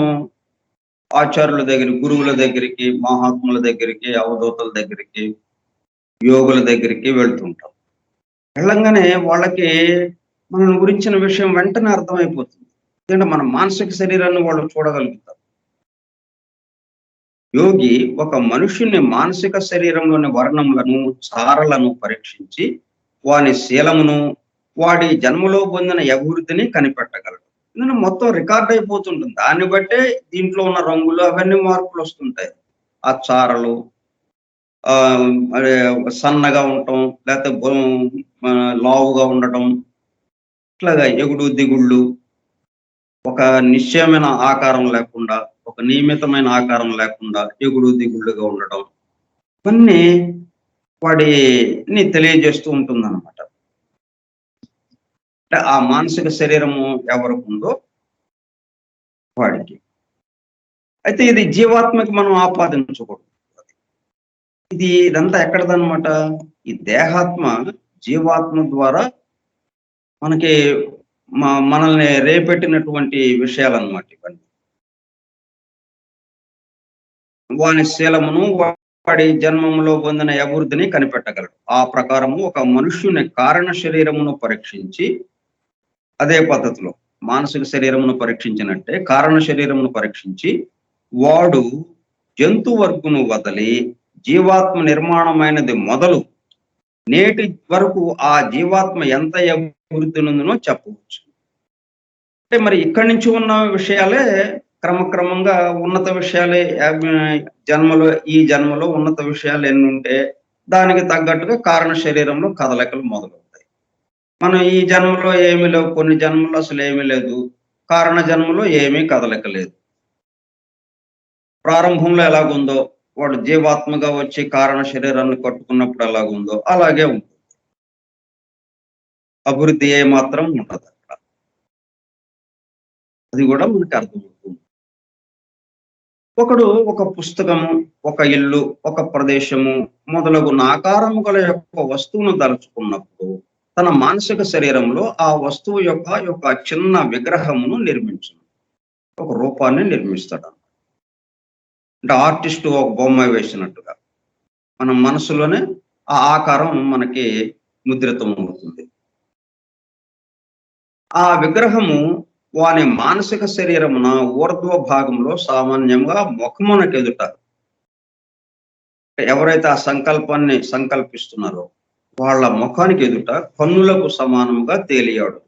Speaker 1: ఆచార్యుల దగ్గరికి, గురువుల దగ్గరికి, మహాత్ముల దగ్గరికి, అవధూతల దగ్గరికి, యోగుల దగ్గరికి వెళ్తుంటాం. వెళ్ళంగానే వాళ్ళకి మన గురించిన విషయం వెంటనే అర్థమైపోతుంది. ఎందుకంటే మన మానసిక శరీరాన్ని వాళ్ళు చూడగలుగుతారు. యోగి ఒక మనుషుని మానసిక శరీరంలోని వర్ణములను, చారలను పరీక్షించి వాని శీలమును, వాడి జన్మలో పొందిన అభివృద్ధిని కనిపెట్టగలడు. ఎందుకంటే మొత్తం రికార్డ్ అయిపోతుంటుంది. దాన్ని బట్టే దీంట్లో ఉన్న రంగులు అవన్నీ మార్పులు వస్తుంటాయి. ఆ చారలు సన్నగా ఉండటం, లేకపోతే లావుగా ఉండటం, ఇట్లాగా ఎగుడు దిగుళ్ళు, ఒక నిశ్చయమైన ఆకారం లేకుండా, ఒక నియమితమైన ఆకారం లేకుండా ఎగుడు దిగుళ్ళుగా ఉండటం, ఇవన్నీ వాడిని తెలియజేస్తూ ఉంటుందన్నమాట. అంటే ఆ మానసిక శరీరము ఎవరికి ఉందో వాడికి. అయితే ఇది జీవాత్మకి మనం ఆపాదించకూడదు. ఇదంతా ఎక్కడదన్నమాట? ఈ దేహాత్మ జీవాత్మ ద్వారా మనకి మనల్ని రేపెట్టినటువంటి విషయాలన్నమాట ఇవన్నీ. వాని శీలమును, వాడి జన్మంలో పొందిన అభివృద్ధిని కనిపెట్టగలడు. ఆ ప్రకారము ఒక మనుష్యుని కారణ శరీరమును పరీక్షించి, అదే పద్ధతిలో మానసిక శరీరమును పరీక్షించినట్టే కారణ శరీరమును పరీక్షించి, వాడు జంతు వర్గును వదలి జీవాత్మ నిర్మాణమైనది మొదలు నేటి వరకు ఆ జీవాత్మ ఎంత అభివృద్ధి నుందినో చెప్పవచ్చు. అంటే మరి ఇక్కడి నుంచి ఉన్న విషయాలే క్రమక్రమంగా ఉన్నత విషయాలే ఈ జన్మలో ఉన్నత విషయాలు ఎన్ని ఉంటే దానికి తగ్గట్టుగా కారణ శరీరంలో కదలికలు మొదలవుతాయి. మనం ఈ జన్మలో ఏమీ లేవు, కొన్ని జన్మలో అసలు ఏమీ లేదు, కారణ జన్మలో ఏమీ కదలిక లేదు. ప్రారంభంలో ఎలాగుందో వాడు జీవాత్మగా వచ్చి కారణ శరీరాన్ని కట్టుకున్నప్పుడు ఎలాగుందో అలాగే ఉంటుంది. అభివృద్ధి ఏ మాత్రం ఉండదు అక్కడ. అది కూడా మనకి అర్థమవుతుంది. ఒకడు ఒక పుస్తకము, ఒక ఇల్లు, ఒక ప్రదేశము మొదలగు ఆకారము గల యొక్క వస్తువును దలుచుకున్నప్పుడు తన మానసిక శరీరంలో ఆ వస్తువు యొక్క చిన్న విగ్రహమును నిర్మించును. ఒక రూపాన్ని నిర్మిస్తాడు. అంటే ఆర్టిస్టు ఒక బొమ్మ వేసినట్టుగా మన మనసులోనే ఆ ఆకారం మనకి ముద్రితం అవుతుంది. ఆ విగ్రహము వాని మానసిక శరీరమున ఊర్ధ్వ భాగంలో సామాన్యంగా ముఖమునకెదుట ఎవరైతే ఆ సంకల్పాన్ని సంకల్పిస్తున్నారో వాళ్ళ ముఖానికి ఎదుట కన్నులకు సమానంగా తేలియాడుతుంది.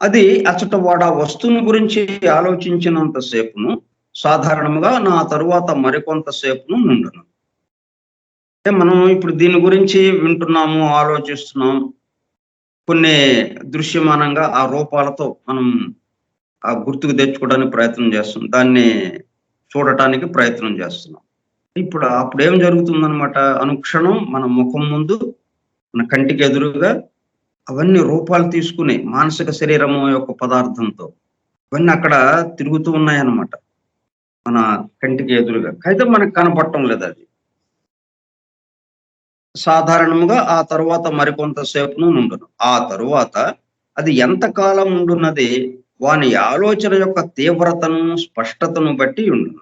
Speaker 1: అది అచ్చట వాడు ఆ వస్తువుని గురించి ఆలోచించినంతసేపును సాధారణంగా నా తరువాత మరికొంతసేపును నుండును. అంటే మనం ఇప్పుడు దీని గురించి వింటున్నాము, ఆలోచిస్తున్నాం, కొన్ని దృశ్యమానంగా ఆ రూపాలతో మనం ఆ గుర్తుకు తెచ్చుకోవడానికి ప్రయత్నం చేస్తున్నాం, దాన్ని చూడటానికి ప్రయత్నం చేస్తున్నాం. అప్పుడు ఏం జరుగుతుందనమాట, అనుక్షణం మన ముఖం ముందు మన కంటికి ఎదురుగా అవన్నీ రూపాలు తీసుకుని మానసిక శరీరము యొక్క పదార్థంతో అవన్నీ అక్కడ తిరుగుతూ ఉన్నాయన్నమాట మన కంటికి ఎదురుగా. అయితే మనకు కనపడటం లేదు. అది సాధారణంగా ఆ తరువాత మరికొంతసేపును ఉండును. ఆ తరువాత అది ఎంతకాలం ఉండున్నది వాని ఆలోచన యొక్క తీవ్రతను స్పష్టతను బట్టి ఉండును.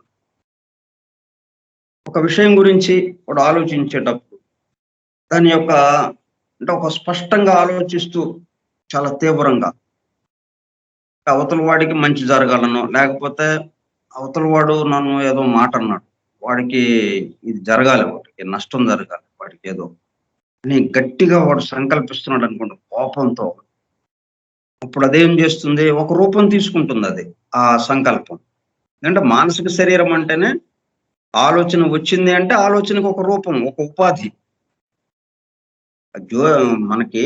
Speaker 1: ఒక విషయం గురించి వాడు ఆలోచించేటప్పుడు దాని యొక్క అంటే ఒక స్పష్టంగా ఆలోచిస్తూ చాలా తీవ్రంగా అవతల వాడికి మంచి జరగాలనో, లేకపోతే అవతల వాడు నన్ను ఏదో మాట అన్నాడు, వాడికి ఇది జరగాలి, వాడికి నష్టం జరగాలి, వాడికి ఏదో అని గట్టిగా వాడు సంకల్పిస్తున్నాడు అనుకోండి కోపంతో. అప్పుడు అదేం చేస్తుంది, ఒక రూపం తీసుకుంటుంది. అది ఆ సంకల్పం అంటే మానసిక శరీరం అంటేనే ఆలోచన వచ్చింది అంటే ఆలోచనకు ఒక రూపం, ఒక ఉపాధి. మనకి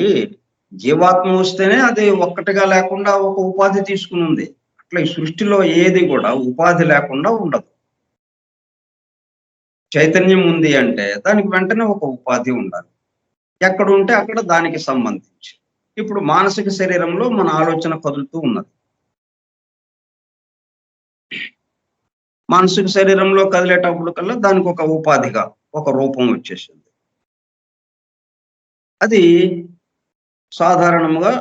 Speaker 1: జీవాత్మ వస్తేనే అది ఒక్కటిగా లేకుండా ఒక ఉపాధి తీసుకుని ఉంది. అట్లా ఈ సృష్టిలో ఏది కూడా ఉపాధి లేకుండా ఉండదు. చైతన్యం ఉంది అంటే దానికి వెంటనే ఒక ఉపాధి ఉండాలి. ఎక్కడ ఉంటే అక్కడ దానికి సంబంధించి. ఇప్పుడు మానసిక శరీరంలో మన ఆలోచన కదులుతూ ఉన్నది. మానసిక శరీరంలో కదిలేటప్పుడు కల్లా దానికి ఒక ఉపాధిగా ఒక రూపం వచ్చేసింది. అది సాధారణంగా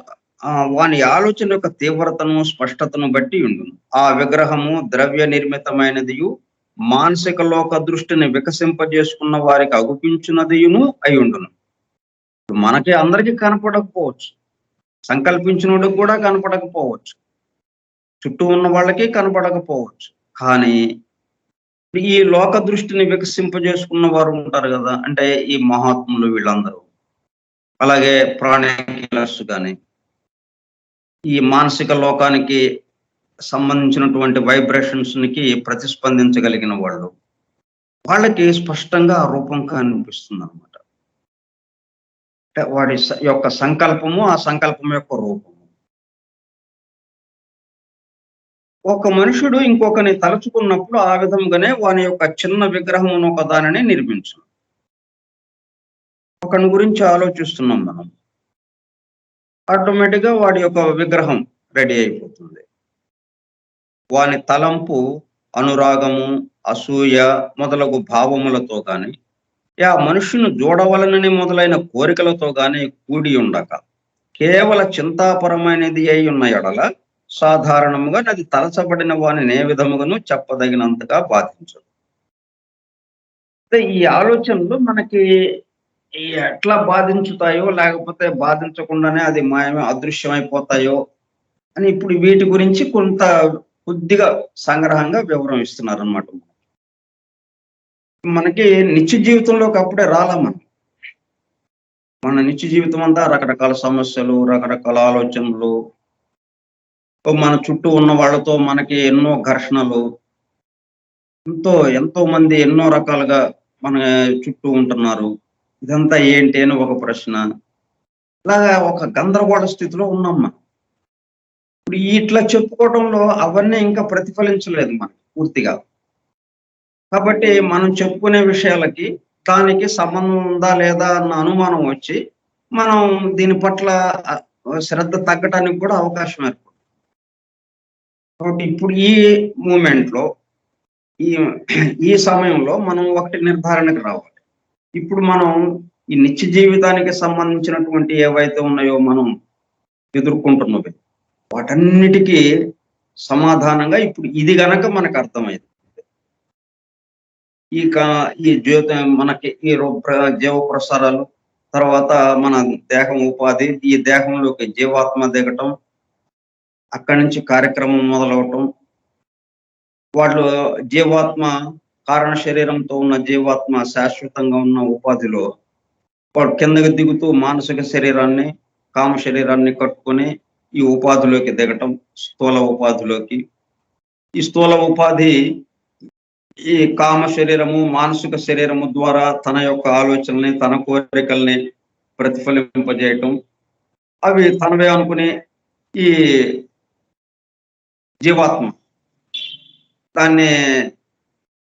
Speaker 1: వాని ఆలోచన యొక్క తీవ్రతను స్పష్టతను బట్టి ఉండును. ఆ విగ్రహము ద్రవ్య నిర్మితమైనదియు మానసిక లోక దృష్టిని వికసింపజేసుకున్న వారికి అగుపించినదియును అయి ఉండును. మనకి అందరికీ కనపడకపోవచ్చు, సంకల్పించినోడికి కూడా కనపడకపోవచ్చు, చుట్టూ ఉన్న వాళ్ళకి కనపడకపోవచ్చు. కానీ ఈ లోక దృష్టిని వికసింపజేసుకున్న వారు ఉంటారు కదా, అంటే ఈ మహాత్ములు వీళ్ళందరూ, అలాగే ప్రాణిలర్స్ కానీ ఈ మానసిక లోకానికి సంబంధించినటువంటి వైబ్రేషన్స్ కి ప్రతిస్పందించగలిగిన వాళ్ళకి స్పష్టంగా ఆ రూపం కనిపిస్తుంది అనమాట. అంటే వాడి యొక్క సంకల్పము, ఆ సంకల్పం యొక్క రూపము. ఒక మనుషుడు ఇంకొకని తలుచుకున్నప్పుడు ఆ విధంగానే వాని యొక్క చిన్న విగ్రహమును ఒక దానిని నిర్మించును. ఒకని గురించి ఆలోచిస్తున్నాం మనం, ఆటోమేటిక్గా వాడి యొక్క విగ్రహం రెడీ అయిపోతుంది. వాని తలంపు అనురాగము, అసూయ మొదలగు భావములతో గాని ఆ మనుష్యును చూడవలనని మొదలైన కోరికలతో గాని కూడి ఉండక కేవల చింతాపరమైనది అయి ఉన్న ఎడల సాధారణముగా అది తలచబడిన వాని ఏ విధముగాను చెప్పదగినంతగా బాధించదు. ఈ ఆలోచనలు మనకి ఎట్లా బాధించుతాయో, లేకపోతే బాధించకుండానే అది అదృశ్యమైపోతాయో అని ఇప్పుడు వీటి గురించి కొద్దిగా సంగ్రహంగా వివరం ఇస్తున్నారనమాట. మనకి నిత్య జీవితంలోకి అప్పుడే రాలా మనం. మన నిత్య జీవితం అంతా రకరకాల సమస్యలు, రకరకాల ఆలోచనలు, మన చుట్టూ ఉన్న వాళ్ళతో మనకి ఎన్నో ఘర్షణలు, ఎంతో మంది ఎన్నో రకాలుగా మన చుట్టూ ఉంటున్నారు. ఇదంతా ఏంటి అని ఒక ప్రశ్న. ఇలాగా ఒక గందరగోళ స్థితిలో ఉన్నాం మనం. ఇప్పుడు ఇట్లా చెప్పుకోవడంలో అవన్నీ ఇంకా ప్రతిఫలించలేదు మనకి పూర్తిగా. కాబట్టి మనం చెప్పుకునే విషయాలకి దానికి సంబంధం ఉందా లేదా అన్న అనుమానం వచ్చి మనం దీని పట్ల శ్రద్ధ తగ్గటానికి కూడా అవకాశం ఏర్పడుతుంది. కాబట్టి ఇప్పుడు ఈ మూమెంట్‌లో ఈ ఈ సమయంలో మనం ఒకటి నిర్ధారణకు రావాలి. ఇప్పుడు మనం ఈ నిత్య జీవితానికి సంబంధించినటువంటి ఏవైతే ఉన్నాయో మనం ఎదుర్కొంటున్నవి, వాటన్నిటికీ సమాధానంగా ఇప్పుడు ఇది గనక మనకు అర్థమైంది. ఈ మనకి ఈ జీవ ప్రసారాలు, తర్వాత మన దేహం ఉపాధి, ఈ దేహంలోకి జీవాత్మ దిగటం, అక్కడి నుంచి కార్యక్రమం మొదలవటం, వాళ్ళు జీవాత్మ కారణ శరీరంతో ఉన్న జీవాత్మ శాశ్వతంగా ఉన్న ఉపాధిలో వాడు కిందకి దిగుతూ మానసిక శరీరాన్ని, కామ శరీరాన్ని కట్టుకొని ఈ ఉపాధిలోకి దిగటం, స్థూల ఉపాధిలోకి. ఈ స్థూల ఉపాధి ఈ కామ శరీరము, మానసిక శరీరము ద్వారా తన యొక్క ఆలోచనల్ని, తన కోరికల్ని ప్రతిఫలింపజేయటం, అవి తనవే అనుకుని ఈ జీవాత్మ దాన్ని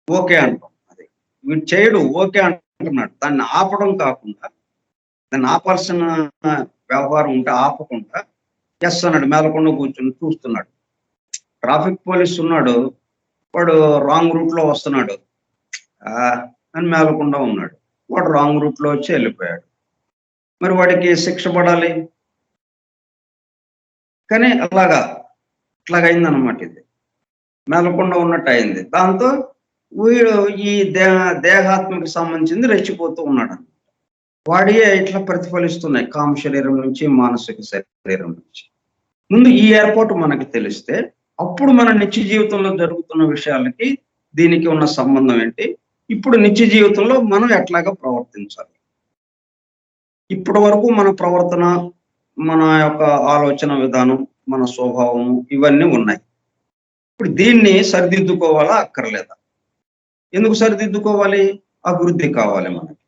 Speaker 1: ఓకే అంటాం. అది వీడు చేయడు, ఓకే అంటున్నాడు. దాన్ని ఆపడం కాకుండా, దాన్ని ఆపాల్సిన వ్యవహారం ఉంటే ఆపకుండా ఎస్ అన్నాడు, మేలకుండా కూర్చొని చూస్తున్నాడు. ట్రాఫిక్ పోలీస్ ఉన్నాడు, వాడు రాంగ్ రూట్ లో వస్తున్నాడు అని మేలకుండా ఉన్నాడు. వాడు రాంగ్ రూట్ లో వచ్చి వెళ్ళిపోయాడు. మరి వాడికి శిక్ష పడాలి. కానీ ఇట్లాగైందనమాట. ఇది మేలకుండా ఉన్నట్టు అయింది. దాంతో వీడు ఈ దేహాత్మకి సంబంధించింది రెచ్చిపోతూ ఉన్నాడు. వాడియే ఇట్లా ప్రతిఫలిస్తున్నాయి కామ శరీరం నుంచి, మానసిక శరీరం నుంచి. ముందు ఈ ఏర్పాటు మనకి తెలిస్తే అప్పుడు మన నిత్య జీవితంలో జరుగుతున్న విషయాలకి దీనికి ఉన్న సంబంధం ఏంటి, ఇప్పుడు నిత్య జీవితంలో మనం ఎట్లాగా ప్రవర్తించాలి. ఇప్పటి వరకు మన ప్రవర్తన, మన యొక్క ఆలోచన విధానం, మన స్వభావము ఇవన్నీ ఉన్నాయి. ఇప్పుడు దీన్ని సరిదిద్దుకోవాలా అక్కర్లేదా? ఎందుకు సరిదిద్దుకోవాలి? అభివృద్ధి కావాలి మనకి.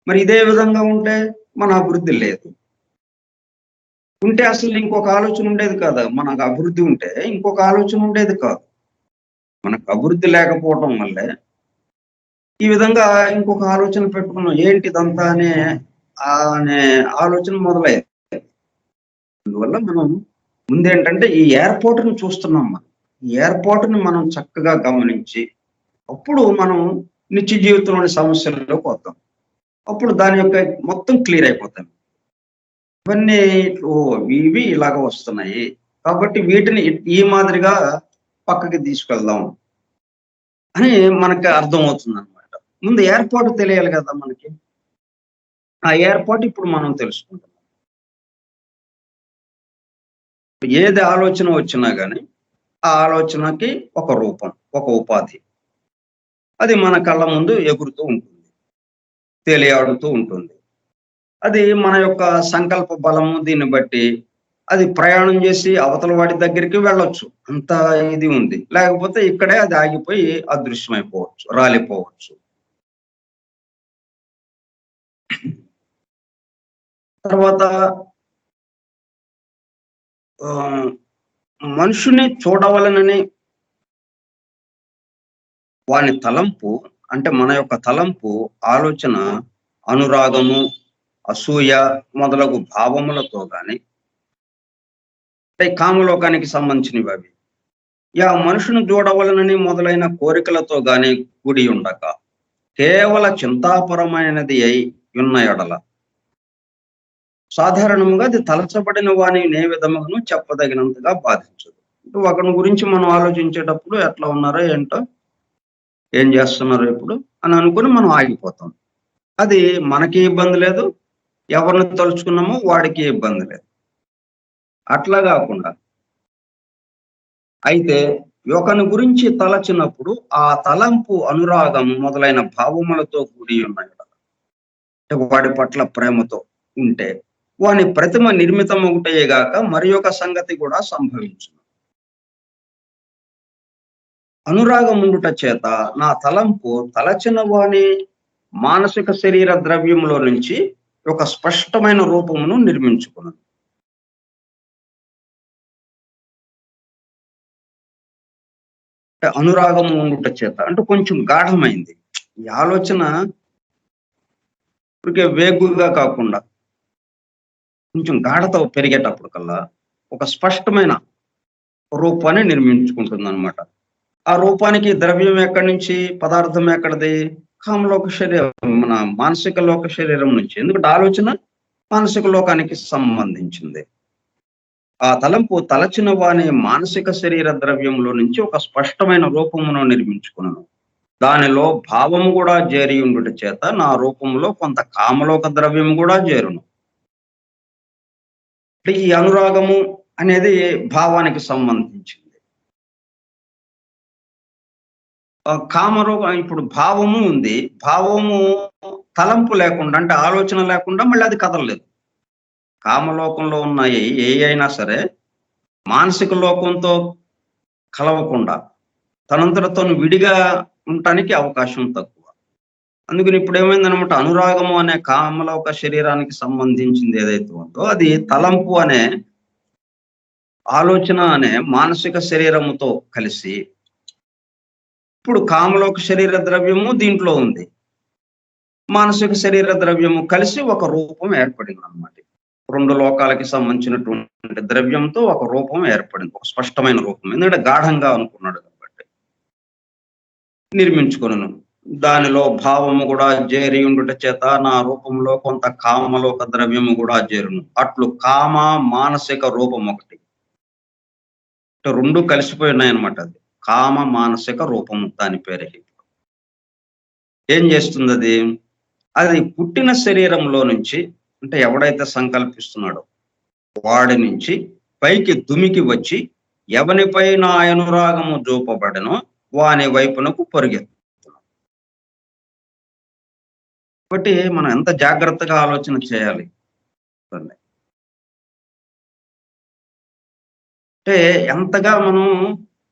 Speaker 1: మరి ఇదే విధంగా ఉంటే మన అభివృద్ధి లేదు. ఉంటే అసలు ఇంకొక ఆలోచన ఉండేది కాదు. మనకు అభివృద్ధి ఉంటే ఇంకొక ఆలోచన ఉండేది కాదు. మనకు అభివృద్ధి లేకపోవటం వల్లే ఈ విధంగా ఇంకొక ఆలోచన పెట్టుకున్నాం. ఏంటిదంతా అనే ఆలోచన మొదలయ్యేది. అందువల్ల మనం ముందేంటంటే ఈ ఏర్పాటును చూస్తున్నాం. మనం ఈ ఏర్పాటుని మనం చక్కగా గమనించి అప్పుడు మనం నిత్య జీవితంలోని సమస్యల్లోకి వద్దాం. అప్పుడు దాని యొక్క మొత్తం క్లియర్ అయిపోతాయి. ఇవన్నీ ఇవి ఇలాగ వస్తున్నాయి కాబట్టి వీటిని ఈ మాదిరిగా పక్కకి తీసుకెళ్దాం అని మనకి అర్థమవుతుంది అనమాట. ముందు ఏర్పాటు తెలియాలి కదా మనకి. ఆ ఏర్పాటు ఇప్పుడు మనం తెలుసుకుంటాం. ఏది ఆలోచన వచ్చినా కానీ ఆ ఆలోచనకి ఒక రూపం, ఒక ఉపాధి, అది మన కళ్ళ ముందు ఎగురుతూ ఉంటుంది, తేలియాడుతూ ఉంటుంది. అది మన యొక్క సంకల్ప బలము దీన్ని బట్టి అది ప్రయాణం చేసి అవతల వాడి దగ్గరికి వెళ్ళొచ్చు, అంత ఇది ఉంది. లేకపోతే ఇక్కడే అది ఆగిపోయి అదృశ్యమైపోవచ్చు, రాలిపోవచ్చు. తర్వాత మనుషుని చూడవలనని వాని తలంపు, అంటే మన యొక్క తలంపు, ఆలోచన, అనురాగము, అసూయ మొదలగు భావములతో గాని, కామలోకానికి సంబంధించినవి అవి మనుషుని చూడవలనని మొదలైన కోరికలతో గాని కూడి ఉండక కేవల చింతాపరమైనది అయి ఉన్న ఎడల సాధారణంగా అది తలచబడిన వాని ఏ విధమును చెప్పదగినంతగా బాధించదు. ఒకని గురించి మనం ఆలోచించేటప్పుడు ఎట్లా ఉన్నారో ఏంటో, ఏం చేస్తున్నారో ఇప్పుడు అని అనుకుని మనం ఆగిపోతాం. అది మనకి ఇబ్బంది లేదు. ఎవరిని తలుచుకున్నామో వాడికి ఇబ్బంది లేదు. అట్లా గాకుండా అయితే ఒకని గురించి తలచినప్పుడు ఆ తలంపు అనురాగం మొదలైన భావములతో కూడి ఉన్నాయి. వాడి పట్ల ప్రేమతో ఉంటే వాని ప్రతిమ నిర్మితమొకటయే గాక మరి ఒక సంగతి కూడా సంభవించును. అనురాగముండుట చేత నా తలంపు తలచిన వాని మానసిక శరీర ద్రవ్యములో నుంచి ఒక స్పష్టమైన రూపమును నిర్మించుకున్నది. అంటే అనురాగము ఉండుట చేత అంటే కొంచెం గాఢమైంది. ఈ ఆలోచన ఊరికే వేగుగా కాకుండా కొంచెం గాఢత పెరిగేటప్పటికల్లా ఒక స్పష్టమైన రూపాన్ని నిర్మించుకుంటుందనమాట. ఆ రూపానికి ద్రవ్యం ఎక్కడి నుంచి, పదార్థం ఎక్కడిది? కామలోక శరీరం, మన మానసిక లోక శరీరం నుంచి. ఎందుకంటే ఆలోచన మానసిక లోకానికి సంబంధించింది. ఆ తలంపు తలచిన వాని మానసిక శరీర ద్రవ్యంలో నుంచి ఒక స్పష్టమైన రూపమును నిర్మించుకొనును. దానిలో భావము గూడా చేరియుండుట చేత నా రూపంలో కొంత కామలోక ద్రవ్యము గూడా చేరును. అంటే ఈ అనురాగము అనేది భావానికి సంబంధించింది. కామరూపం ఇప్పుడు భావము ఉంది. భావము తలంపు లేకుండా అంటే ఆలోచన లేకుండా మళ్ళీ అది కదలలేదు. కామలోకంలో ఉన్న అయినా సరే మానసిక లోకంతో కలవకుండా తనంతట తాను విడిగా ఉండటానికి అవకాశం తక్కువ. అందుకని ఇప్పుడేమైందనమాట, అనురాగము అనే కామలోక శరీరానికి సంబంధించింది ఏదైతే ఉందో అది తలంపు అనే ఆలోచన అనే మానసిక శరీరముతో కలిసి ఇప్పుడు కామలోక శరీర ద్రవ్యము దీంట్లో ఉంది. మానసిక శరీర ద్రవ్యము కలిసి ఒక రూపం ఏర్పడిందనమాట. 2 లోకాలకి సంబంధించినటువంటి ద్రవ్యంతో ఒక రూపం ఏర్పడింది. ఒక స్పష్టమైన రూపం. ఎందుకంటే గాఢంగా అనుకున్నాడు కాబట్టి. నిర్మించుకొనును. దానిలో భావము గూడా చేరియుండుట చేత నా రూపంలో కొంత కామలోక ద్రవ్యము గూడా చేరును. అట్లు కామ, మానసిక రూపమొకటి. అంటే 2 కలిసిపోయి ఉన్నాయన్నమాట అది. కామ, మానసిక రూపము దాని పేరే. ఏం చేస్తుందది? అది పుట్టిన శరీరంలో నుంచి అంటే ఎవడైతే సంకల్పిస్తున్నాడో వాడి నుంచి పైకి దుమికి వచ్చి ఎవనిపై నా అనురాగము చూపబడెనో వాని వైపునకు పరుగెత్తు. కాబట్టి మనం ఎంత జాగ్రత్తగా ఆలోచన చేయాలి. అంటే ఎంతగా మనం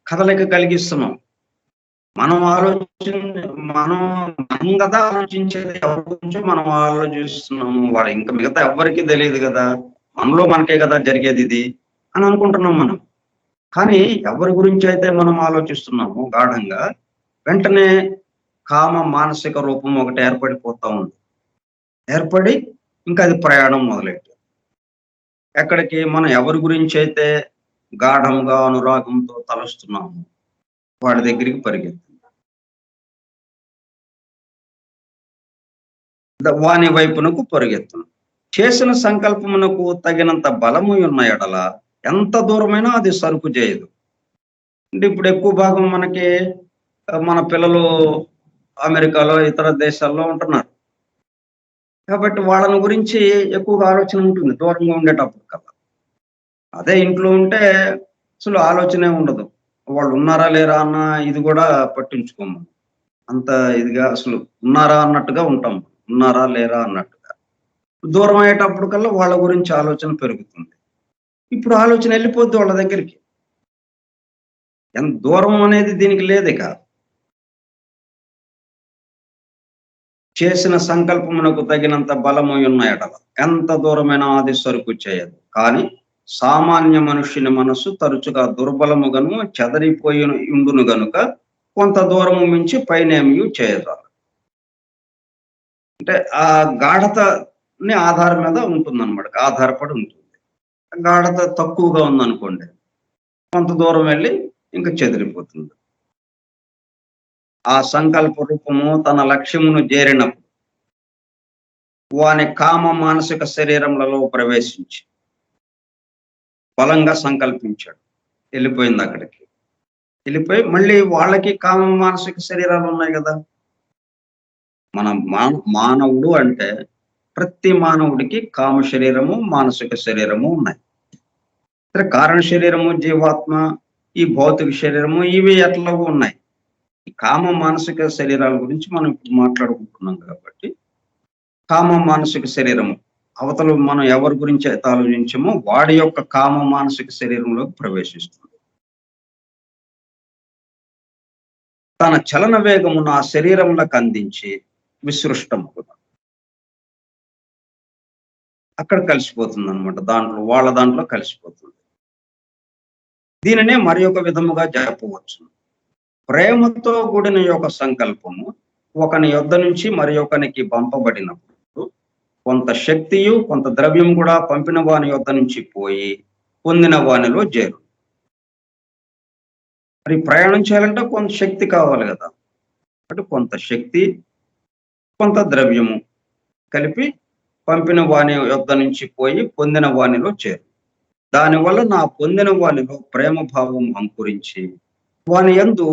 Speaker 1: కదలిక కలిగిస్తున్నాం. మనం ఆలోచన మనం మనం కదా ఆలోచించేది, ఎవరి గురించో మనం ఆలోచిస్తున్నాము. వాడు ఇంకా మిగతా ఎవ్వరికీ తెలీదు గదా! మనలో మనకే కదా జరిగేది ఇది అని అనుకుంటున్నాం మనం. కానీ ఎవరి గురించైతే మనం ఆలోచిస్తున్నామో గాఢంగా, వెంటనే కామ మానసిక రూపం ఒకటి ఏర్పడిపోతా ఉంది. ఏర్పడి ఇంకా అది ప్రయాణం మొదలెట్టింది. ఎక్కడికి? మనం ఎవరి గురించైతే గాఢంగా అనురాగంతో తలుస్తున్నామో వాడి దగ్గరికి పరిగెత్తింది. వాని వైపునకు పరుగెత్తును. చేసిన సంకల్పమునకు తగినంత బలము ఉన్న ఎడల ఎంత దూరమైనా అది సరుకు చేయదు. అంటే ఇప్పుడు ఎక్కువ భాగం మనకి మన పిల్లలు అమెరికాలో, ఇతర దేశాల్లో ఉంటున్నారు. కాబట్టి వాళ్ళని గురించి ఎక్కువగా ఆలోచన ఉంటుంది దూరంగా ఉండేటప్పుడు కల్లా. అదే ఇంట్లో ఉంటే అసలు ఆలోచనే ఉండదు. వాళ్ళు ఉన్నారా లేరా అన్న ఇది గూడా పట్టించుకోము. అంత ఇదిగా అసలు ఉన్నారా అన్నట్టుగా ఉంటాం. ఉన్నారా లేరా అన్నట్టుగా. దూరం అయ్యేటప్పటికల్లా వాళ్ళ గురించి ఆలోచన పెరుగుతుంది. ఇప్పుడు ఆలోచన ఎళ్ళిపోద్ది వాళ్ళ దగ్గరికి. ఎంత దూరం అనేది దీనికి లేదిక. చేసిన సంకల్పమునకు తగినంత బలము ఉన్న ఎడల ఎంత దూరమైనా అది సరుకు చేయదు. కానీ సామాన్య మనుష్యుని మనస్సు తరచుగా దుర్బలముగను చెదరిపోయి ఉండును గనుక కొంత దూరము మించి పైనేమియు చేయజాలదు. అంటే ఆ గాఢతని ఆధారం మీద ఉంటుందన్నమాట. ఆధారపడి ఉంటుంది. గాఢత తక్కువగా ఉందనుకోండి, కొంత దూరం వెళ్లి ఇంక చెదిరిపోతుంది. ఆ సంకల్ప రూపము తన లక్ష్యమును చేరినప్పుడు వాని కామ మానసిక శరీరములలో ప్రవేశించి బలంగా సంకల్పించాడు. వెళ్ళిపోయింది అక్కడికి. వెళ్ళిపోయి మళ్ళీ వాళ్ళకి కామ మానసిక శరీరాలు ఉన్నాయి కదా! మన మానవుడు అంటే ప్రతి మానవుడికి కామ శరీరము, మానసిక శరీరము ఉన్నాయి. సరే కారణ శరీరము, జీవాత్మ, ఈ భౌతిక శరీరము ఇవి ఎట్లాగో ఉన్నాయి. ఈ కామ మానసిక శరీరాల గురించి మనం ఇప్పుడు మాట్లాడుకుంటున్నాం కాబట్టి, కామ మానసిక శరీరము అవతల మనం ఎవరి గురించి అయితే ఆలోచించామో వాడి యొక్క కామ మానసిక శరీరంలోకి ప్రవేశిస్తుంది. తన చలన వేగమును ఆ శరీరములకు అందించి విసృష్టమగును. అక్కడ కలిసిపోతుంది అనమాట. వాళ్ళ దాంట్లో కలిసిపోతుంది. దీనినే మరి ఒక విధముగా చెప్పవచ్చు. ప్రేమతో కూడిన యొక్క సంకల్పము ఒకని యొద్ద నుంచి మరి ఒకనికి పంపబడినప్పుడు కొంత శక్తియు కొంత ద్రవ్యం కూడా పంపిన వాని యొద్ద నుంచి పోయి పొందిన వానిలో చేరు. మరి ప్రయాణం చేయాలంటే కొంత శక్తి కావాలి కదా! అంటే కొంత శక్తి, కొంత ద్రవ్యము కలిపి పంపిన వాని యొద్ద నుంచి పోయి పొందిన వానిలో చేరు. దానివల్ల నా పొందిన వానిలో ప్రేమ భావం అంకురించి వాని యందు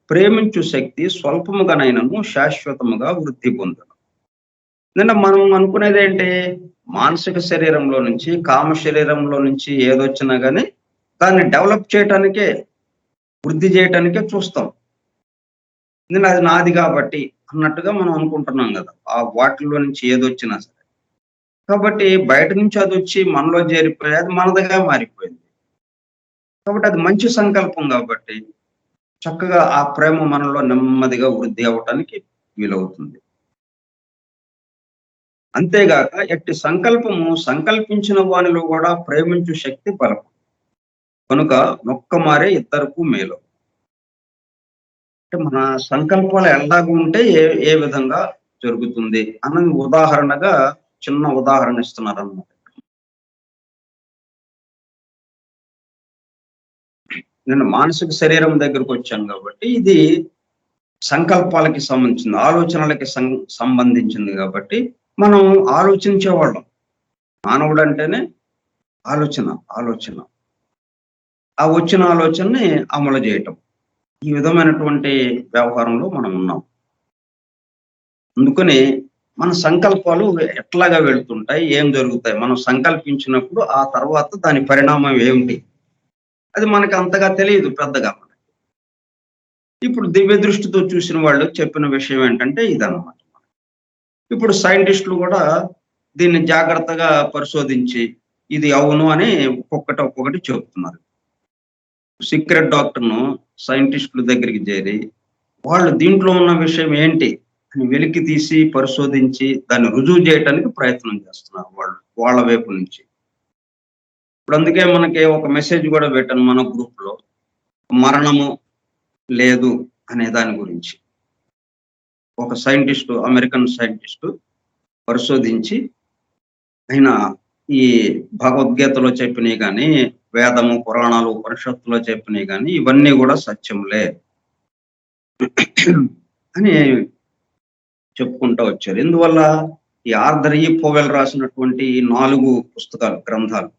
Speaker 1: ప్రేమించు శక్తి స్వల్పముగానైనను శాశ్వతముగా వృద్ధి పొందును. నిన్న మనం అనుకునేది ఏంటి? మానసిక శరీరంలో నుంచి, కామ శరీరంలో నుంచి ఏదొచ్చినా గానీ దాన్ని డెవలప్ చేయటానికే, వృద్ధి చేయటానికే చూస్తాం. నేను అది నాది కాబట్టి అన్నట్టుగా మనం అనుకుంటున్నాం కదా! ఆ వాటిలో నుంచి ఏదొచ్చినా సరే. కాబట్టి బయట నుంచి అదొచ్చి మనలో చేరిపోయి అది మనదిగా మారిపోయింది. కాబట్టి అది మంచి సంకల్పం కాబట్టి చక్కగా ఆ ప్రేమ మనలో నెమ్మదిగా వృద్ధి అవ్వటానికి వీలవుతుంది. అంతేగాక ఎట్టి సంకల్పము సంకల్పించిన వానిలో కూడా ప్రేమించు శక్తి బలము. కనుక నొక్క మారే ఇద్దరకు మేలు. అంటే మన సంకల్పాలు ఎలాగూ ఉంటే ఏ ఏ విధంగా జరుగుతుంది అన్నది ఉదాహరణగా చిన్న ఉదాహరణ ఇస్తున్నారన్నమాట. నేను మానసిక శరీరం దగ్గరకు వచ్చాను కాబట్టి ఇది సంకల్పాలకి సంబంధించింది, ఆలోచనలకి సంబంధించింది కాబట్టి మనం ఆలోచించేవాళ్ళం. మానవుడు అంటేనే ఆలోచన, ఆలోచన. ఆ వచ్చిన ఆలోచనని అమలు చేయటం. ఈ విధమైనటువంటి వ్యవహారంలో మనం ఉన్నాం. అందుకని మన సంకల్పాలు ఎట్లాగా వెళ్తుంటాయి, ఏం జరుగుతాయి? మనం సంకల్పించినప్పుడు ఆ తర్వాత దాని పరిణామం ఏమిటి? అది మనకు అంతగా తెలియదు పెద్దగా. ఇప్పుడు దివ్య దృష్టితో చూసిన వాళ్ళు చెప్పిన విషయం ఏంటంటే ఇదన్నమాట. ఇప్పుడు సైంటిస్టులు కూడా దీన్ని జాగ్రత్తగా పరిశోధించి ఇది అవును అని ఒక్కొక్కటి చెబుతున్నారు. సీక్రెట్ డాక్టర్‌ను సైంటిస్టుల దగ్గరికి చేరి వాళ్ళు దీంట్లో ఉన్న విషయం ఏంటి అని వెలికి తీసి పరిశోధించి దాన్ని రుజువు చేయటానికి ప్రయత్నం చేస్తున్నారు వాళ్ళు వాళ్ళ వైపు నుంచి. ఇప్పుడు అందుకే మనకి ఒక మెసేజ్ కూడా పెట్టాను మన గ్రూప్‌లో. మరణము లేదు అనే దాని గురించి. ఒక సైంటిస్టు, అమెరికన్ సైంటిస్టు పరిశోధించి ఆయన ఈ భగవద్గీతలో చెప్పినయి గాని, వేదము, పురాణాలు, ఉపనిషత్తులో చెప్పినయి గాని ఇవన్నీ కూడా సత్యములే అని చెప్పుకుంటూ వచ్చారు. ఎందువల్ల? ఈ ఆర్థర్ ఈ పోవెల్ రాసినటువంటి ఈ 4 పుస్తకాలు, గ్రంథాలు.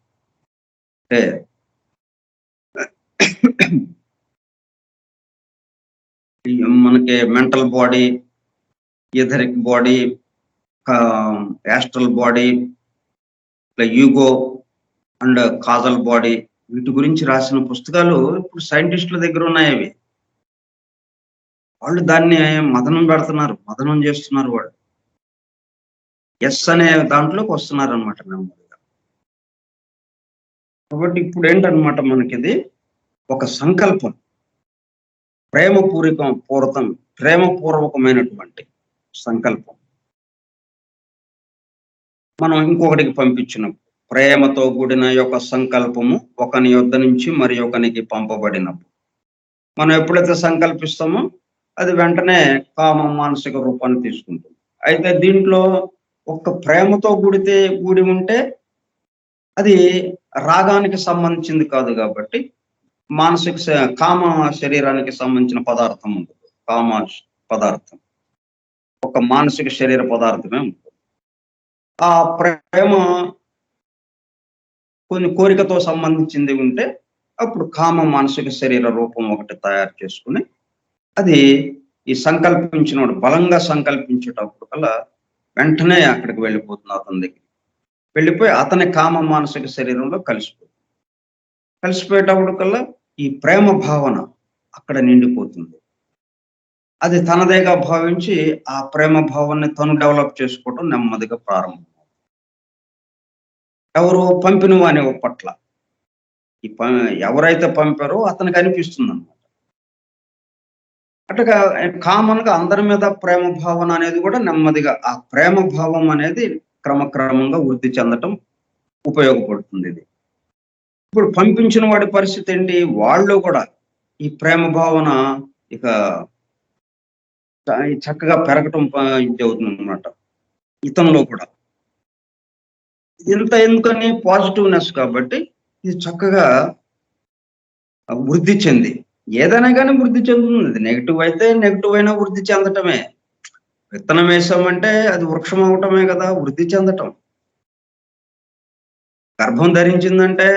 Speaker 1: అంటే మనకి mental body, etheric body, astral body, ego and causal body వీటి గురించి రాసిన పుస్తకాలు ఇప్పుడు సైంటిస్టుల దగ్గర ఉన్నాయవి. వాళ్ళు దాన్ని మదనం పెడుతున్నారు, మదనం చేస్తున్నారు వాళ్ళు. ఎస్ అనే దాంట్లోకి వస్తున్నారనమాట నెమ్మదిగా. కాబట్టి ఇప్పుడు ఏంటనమాట మనకిది ఒక సంకల్పం. ప్రేమపూర్వకమైనటువంటి సంకల్పం. మనం ఇంకొకటికి పంపించినప్పుడు ప్రేమతో కూడిన యొక్క సంకల్పము ఒకని యొద్ద నుంచి మరి ఒకనికి పంపబడినప్పుడు మనం ఎప్పుడైతే సంకల్పిస్తామో అది వెంటనే కామ మానసిక రూపాన్ని తీసుకుంటుంది. అయితే దీంట్లో ఒక్క ప్రేమతో కూడి ఉంటే అది రాగానికి సంబంధించింది కాదు కాబట్టి కామ శరీరానికి సంబంధించిన పదార్థం ఉండదు. కామ పదార్థం ఒక మానసిక శరీర పదార్థమే ఉంటుంది. ఆ ప్రేమ కొన్ని కోరికతో సంబంధించింది ఉంటే అప్పుడు కామ మానసిక శరీర రూపం ఒకటి తయారు చేసుకుని అది ఈ సంకల్పించినోడు బలంగా సంకల్పించేటప్పుడు కల్లా వెంటనే అక్కడికి వెళ్ళిపోతుంది అతని దగ్గర. వెళ్ళిపోయి అతని కామ మానసిక శరీరంలో కలిసిపోయేటప్పుడు కల్లా ఈ ప్రేమ భావన అక్కడ నిండిపోతుంది. అది తనదేగా భావించి ఆ ప్రేమ భావాన్ని తను డెవలప్ చేసుకోవడం నెమ్మదిగా ప్రారంభం. ఎవరు పంపిన వాని పట్ల ఈ ఎవరైతే పంపారో అతనికి అనిపిస్తుంది అన్నమాట. అటుగా కామన్ గా అందరి మీద ప్రేమ భావన అనేది కూడా నెమ్మదిగా ఆ ప్రేమ భావం అనేది క్రమక్రమంగా వృద్ధి చెందటం ఉపయోగపడుతుంది ఇది. ఇప్పుడు పంపించిన వాడి పరిస్థితి ఏంటి? వాళ్ళు కూడా ఈ ప్రేమ భావన ఇక చక్కగా పెరగటం ఇది అవుతుంది అనమాట ఇతనిలో కూడా. ఇంత ఎందుకని పాజిటివ్నెస్ కాబట్టి ఇది చక్కగా వృద్ధి చెంది ఏదైనా కానీ వృద్ధి చెందుతుంది. నెగిటివ్ అయితే నెగిటివ్ అయినా వృద్ధి చెందటమే. విత్తనం వేసామంటే అది వృక్షం అవటమే కదా వృద్ధి చెందటం. గర్భం ధరించిందంటే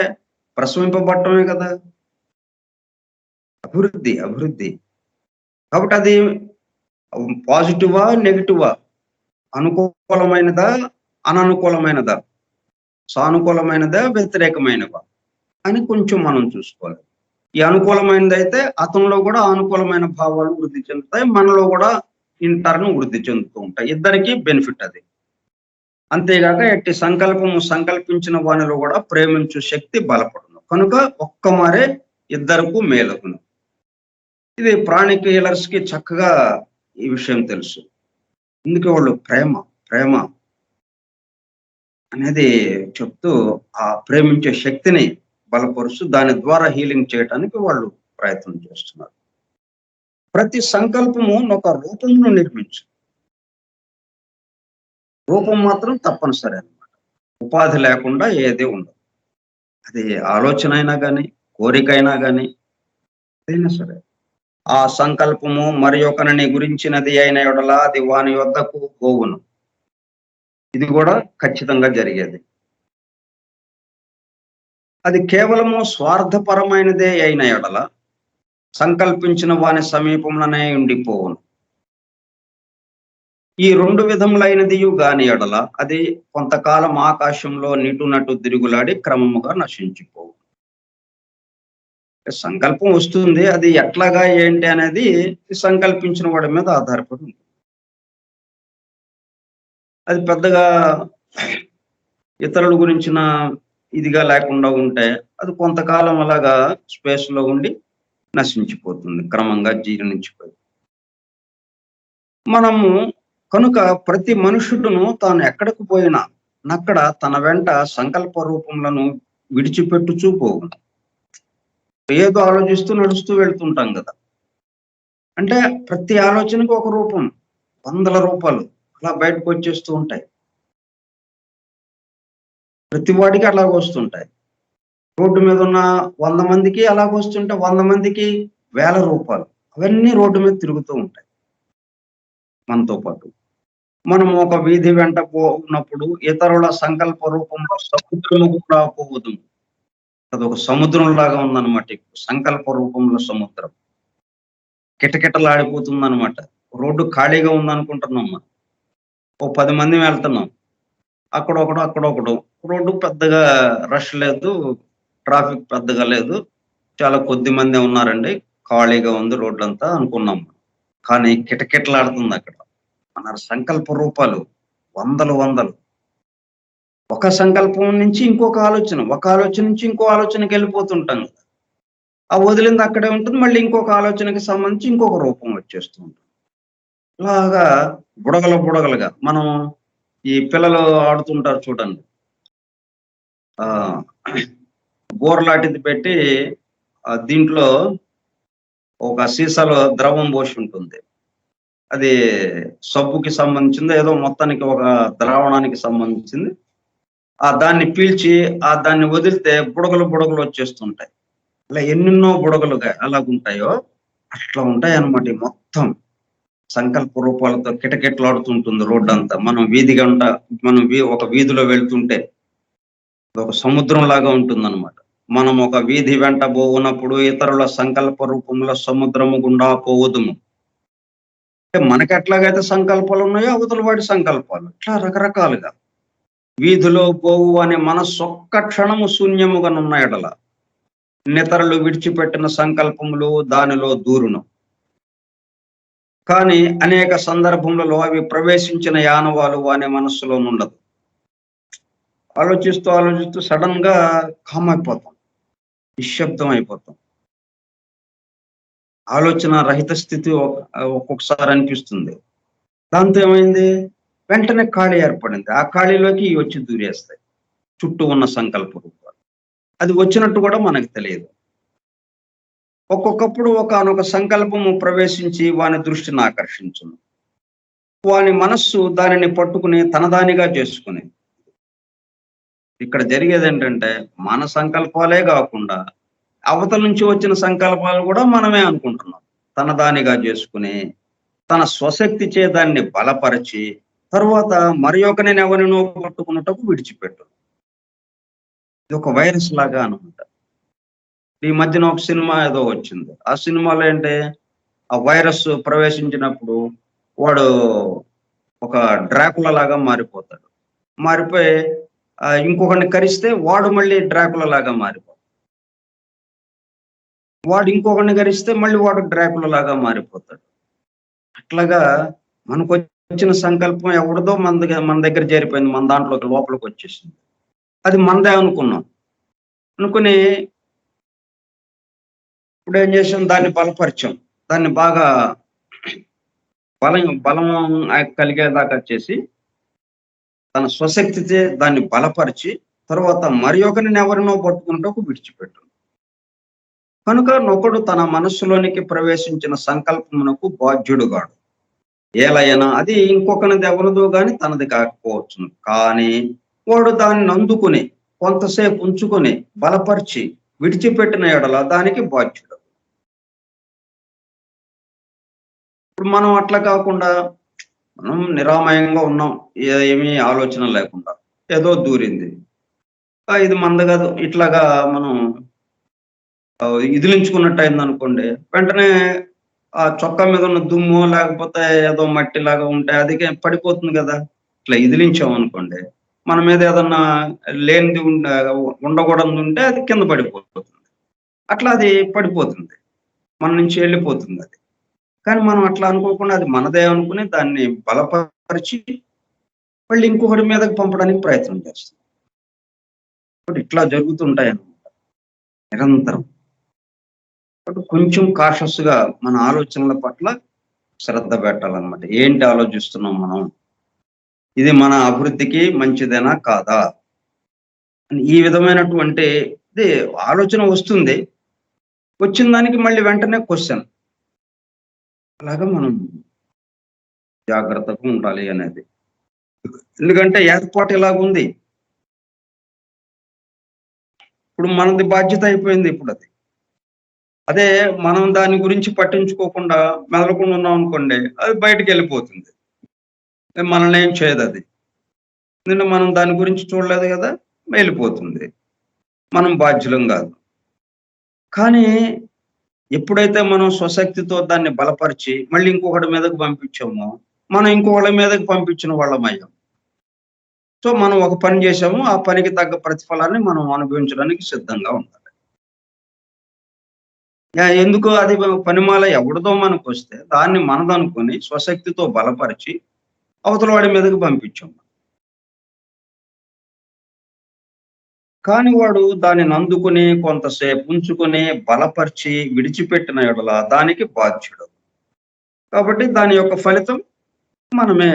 Speaker 1: ప్రసవింపబడటమే కదా అభివృద్ధి. కాబట్టి అది పాజిటివా నెగిటివా, అనుకూలమైనదా అననుకూలమైనదా, సానుకూలమైనదా వ్యతిరేకమైనవా అని కొంచెం మనం చూసుకోవాలి. ఈ అనుకూలమైనది అయితే అతనిలో కూడా అనుకూలమైన భావాలు వృద్ధి చెందుతాయి, మనలో కూడా ఇంటర్న్ వృద్ధి చెందుతూ ఉంటాయి. ఇద్దరికి బెనిఫిట్ అది. అంతేగాక ఎట్టి సంకల్పించిన వానిలో కూడా ప్రేమించు శక్తి బలపడును కనుక ఒక్క మారే ఇద్దరకు మేలకును. ఇది ప్రాణిక్ హీలర్స్ కి చక్కగా ఈ విషయం తెలుసు. అందుకే వాళ్ళు ప్రేమ అనేది చెప్తూ ఆ ప్రేమించే శక్తిని బలపరుస్తూ దాని ద్వారా హీలింగ్ చేయడానికి వాళ్ళు ప్రయత్నం చేస్తున్నారు. ప్రతి సంకల్పము ఒక రూపంలో నిర్మించు. రూపం మాత్రం తప్పనిసరి అన్నమాట. ఉపాధి లేకుండా ఏది ఉండదు. అది ఆలోచన అయినా కానీ, కోరిక అయినా కానీ ఏదైనా సరే. ఆ సంకల్పము మరి ఒకరిని గురించినది అయిన యెడల అది వాని వద్దకు పోవును. ఇది కూడా ఖచ్చితంగా జరిగేది. అది కేవలము స్వార్థపరమైనదే అయిన యెడల సంకల్పించిన వాని సమీపంలోనే ఉండిపోవును. ఈ 2 విధములైనదియు గాని యెడల అది కొంతకాలం ఆకాశంలో నిటునటు తిరుగులాడి క్రమముగా నశించిపోవు. సంకల్పం వస్తుంది, అది ఎట్లాగా ఏంటి అనేది సంకల్పించిన వాడి మీద ఆధారపడి ఉంటుంది. అది పెద్దగా ఇతరుల గురించిన ఇదిగా లేకుండా ఉంటే అది కొంతకాలం అలాగా స్పేస్ లో ఉండి నశించిపోతుంది, క్రమంగా జీర్ణించిపోయి. మనము కనుక ప్రతి మనుషుడును తాను ఎక్కడికి పోయినా నక్కడ తన వెంట సంకల్ప రూపంలను విడిచిపెట్టుచూ పోవు. ఏదో ఆలోచిస్తూ నడుస్తూ వెళ్తుంటాం కదా. అంటే ప్రతి ఆలోచనకు ఒక రూపం, వందల రూపాలు అలా బయటకు వచ్చేస్తూ ఉంటాయి. ప్రతి వాడికి అలాగ వస్తుంటాయి. రోడ్డు మీద ఉన్న 100 మందికి అలాగ వస్తుంటే 100 మందికి వేల రూపాలు అవన్నీ రోడ్డు మీద తిరుగుతూ ఉంటాయి మనతో పాటు. మనం ఒక వీధి వెంట పోన్నప్పుడు ఇతరుల సంకల్ప రూపంలో సముద్రము కూడా పోవదు. అదొక సముద్రం లాగా ఉందన్నమాట. సంకల్ప రూపంలో సముద్రం కిటకిటలాడిపోతుందన్నమాట. రోడ్డు ఖాళీగా ఉందనుకుంటున్నాం మనం. ఓ 10 మంది వెళ్తున్నాం, అక్కడొకడు. రోడ్డు పెద్దగా రష్ లేదు, ట్రాఫిక్ పెద్దగా లేదు, చాలా కొద్ది మంది ఉన్నారండి, ఖాళీగా ఉంది రోడ్లంతా అనుకున్నాం. కానీ కిటకిటలాడుతుంది అక్కడ. మన సంకల్ప రూపాలు వందలు. ఒక సంకల్పం నుంచి ఇంకొక ఆలోచన, ఒక ఆలోచన నుంచి ఇంకో ఆలోచనకి వెళ్ళిపోతుంటాం కదా. ఆ వదిలింది అక్కడే ఉంటుంది, మళ్ళీ ఇంకొక ఆలోచనకి సంబంధించి ఇంకొక రూపం వచ్చేస్తూ ఉంటుంది. ఇలాగా బుడగలుగా మనం ఈ పిల్లలు ఆడుతుంటారు చూడండి. బోర్లాంటిది పెట్టి దీంట్లో ఒక సీసాలో ద్రవం పోసి ఉంటుంది. అది సబ్బుకి సంబంధించింది, ఏదో మొత్తానికి ఒక ద్రావణానికి సంబంధించింది. దాన్ని పీల్చి దాన్ని వదిలితే బుడగలు వచ్చేస్తుంటాయి. అలా ఎన్నెన్నో బుడగలుగా అలాగుంటాయో అట్లా ఉంటాయి అన్నమాట. మొత్తం సంకల్ప రూపాలతో కిటకిటలాడుతుంటుంది రోడ్డంతా. మనం ఒక వీధిలో వెళ్తుంటే ఒక సముద్రం లాగా ఉంటుందన్నమాట. మనం ఒక వీధి వెంట పోవునప్పుడు ఇతరుల సంకల్ప రూపంలో సముద్రము గుండా పోవుదుము. అంటే మనకెట్లాగైతే సంకల్పాలున్నాయో అవతల వాడి సంకల్పాలు. ఇట్లా రకరకాలుగా. వీధిలో పోవు అనే మనస్సొక్క క్షణము శూన్యముగానున్న ఎడల నితరులు విడిచిపెట్టిన సంకల్పములు దానిలో దూరును. కానీ అనేక సందర్భములలో అవి ప్రవేశించిన యానవాలు వాని మనస్సులో ఉండదు. ఆలోచిస్తూ సడన్ గా కామ్ అయిపోతాం, నిశ్శబ్దం అయిపోతాం. ఆలోచన రహిత స్థితి ఒక్కొక్కసారి అనిపిస్తుంది. దాంతో ఏమైంది, వెంటనే ఖాళీ ఏర్పడింది. ఆ ఖాళీలోకి ఇవి వచ్చి దూరేస్తాయి చుట్టూ ఉన్న సంకల్ప రూపాలు. అది వచ్చినట్టు కూడా మనకు తెలియదు. ఒక్కొక్కప్పుడు ఒకానొక సంకల్పము ప్రవేశించి వాని దృష్టిని ఆకర్షించును. వాని మనస్సు దానిని పట్టుకుని తనదానిగా చేసుకుని. ఇక్కడ జరిగేది ఏంటంటే మన సంకల్పాలే కాకుండా అవతల నుంచి వచ్చిన సంకల్పాలు కూడా మనమే అనుకుంటున్నాం. తనదానిగా చేసుకుని తన స్వశక్తి చే దాన్ని బలపరిచి తరువాత మరి ఒకరిని ఎవరినో పట్టుకున్నటకు విడిచిపెట్టు. ఇది ఒక వైరస్ లాగా అనమాట. ఈ మధ్యన ఒక సినిమా ఏదో వచ్చింది. ఆ సినిమాలో ఏంటి, ఆ వైరస్ ప్రవేశించినప్పుడు వాడు ఒక డ్రాకులా లాగా మారిపోతాడు. మారిపోయి ఇంకొకరిని కరిస్తే వాడు మళ్ళీ డ్రాకులా లాగా మారిపోతాడు. వాడు ఇంకొకరిని కరిస్తే మళ్ళీ వాడు డ్రాకులా లాగా మారిపోతాడు. అట్లాగా మనకు వచ్చిన సంకల్పం ఎవరిదో మన దగ్గర చేరిపోయింది, మన దాంట్లోకి లోపలికి వచ్చేసింది. అది మనదే అనుకున్నాం. అనుకుని ఇప్పుడు ఏం చేసాం, దాన్ని బలపరిచాం. దాన్ని బాగా బలం కలిగేదాకా చేసి తన స్వశక్తితే దాన్ని బలపరిచి తర్వాత మరి ఒకరిని ఎవరినో పట్టుకుంటూ విడిచిపెట్టు. కనుక నొకడు తన మనస్సులోనికి ప్రవేశించిన సంకల్పమునకు బాధ్యుడుగాడు. ఏలైనా అది ఇంకొకరిది ఎవరిదో గాని తనది కాకపోవచ్చును. కానీ వాడు దాన్ని అందుకుని కొంతసేపు ఉంచుకొని బలపరిచి విడిచిపెట్టిన ఎడల దానికి బాధ్యుడు. ఇప్పుడు మనం అట్లా కాకుండా మనం నిరామయంగా ఉన్నాం, ఏమీ ఆలోచన లేకుండా ఏదో దూరింది, ఇది మంద కాదు, ఇట్లాగా మనం ఇదిలించుకున్నట్టు అయింది అనుకోండి. వెంటనే ఆ చొక్కా మీద ఉన్న దుమ్ము లేకపోతే ఏదో మట్టి లాగా ఉంటే అది పడిపోతుంది కదా. ఇట్లా ఇదిలించాం అనుకోండి, మన మీద ఏదన్నా లేనిది ఉండకూడదు ఉంటే అది కింద పడిపోతుంది. అట్లా అది పడిపోతుంది, మన నుంచి వెళ్ళిపోతుంది అది. కానీ మనం అట్లా అనుకోకుండా అది మనదే అనుకుని దాన్ని బలపరిచి మళ్ళీ ఇంకొకటి మీదకి పంపడానికి ప్రయత్నం చేస్తాం. ఇట్లా జరుగుతుంటాయి అన్నమాట నిరంతరం. కొంచెం కాషస్గా మన ఆలోచనల పట్ల శ్రద్ధ పెట్టాలన్నమాట. ఏంటి ఆలోచిస్తున్నాం మనం, ఇది మన అభివృద్ధికి మంచిదేనా కాదా అని ఈ విధమైనటువంటి ఆలోచన వస్తుంది. వచ్చిన దానికి మళ్ళీ వెంటనే క్వశ్చన్. అలాగా మనం జాగ్రత్తగా ఉండాలి అనేది. ఎందుకంటే ఏర్పాటు ఇలాగుంది. ఇప్పుడు మనది బాధ్యత అయిపోయింది. ఇప్పుడు అదే మనం దాని గురించి పట్టించుకోకుండా మెదలకుండా ఉన్నాం అనుకోండి, అది బయటకు వెళ్ళిపోతుంది, మనల్ని ఏం చేయదు. అది నిన్న మనం దాని గురించి చూడలేదు కదా, వెళ్ళిపోతుంది. మనం బాధ్యులం కాదు. కానీ ఎప్పుడైతే మనం స్వశక్తితో దాన్ని బలపరిచి మళ్ళీ ఇంకొకటి మీదకి పంపించామో మనం ఇంకొకళ్ళ మీదకి పంపించిన వాళ్ళమయ్యాం. సో మనం ఒక పని చేసాము, ఆ పనికి తగ్గ ప్రతిఫలాన్ని మనం అనుభవించడానికి సిద్ధంగా ఉండాలి. ఎందుకు అది పనిమాల ఎవరిదో మనకు వస్తే దాన్ని మనదనుకొని స్వశక్తితో బలపరిచి అవతల వాడి మీదకి పంపించాం. కాని వాడు దానిని అందుకుని కొంతసేపు ఉంచుకొని బలపరిచి విడిచిపెట్టిన ఎడల దానికి బాధ్యుడు. కాబట్టి దాని యొక్క ఫలితం మనమే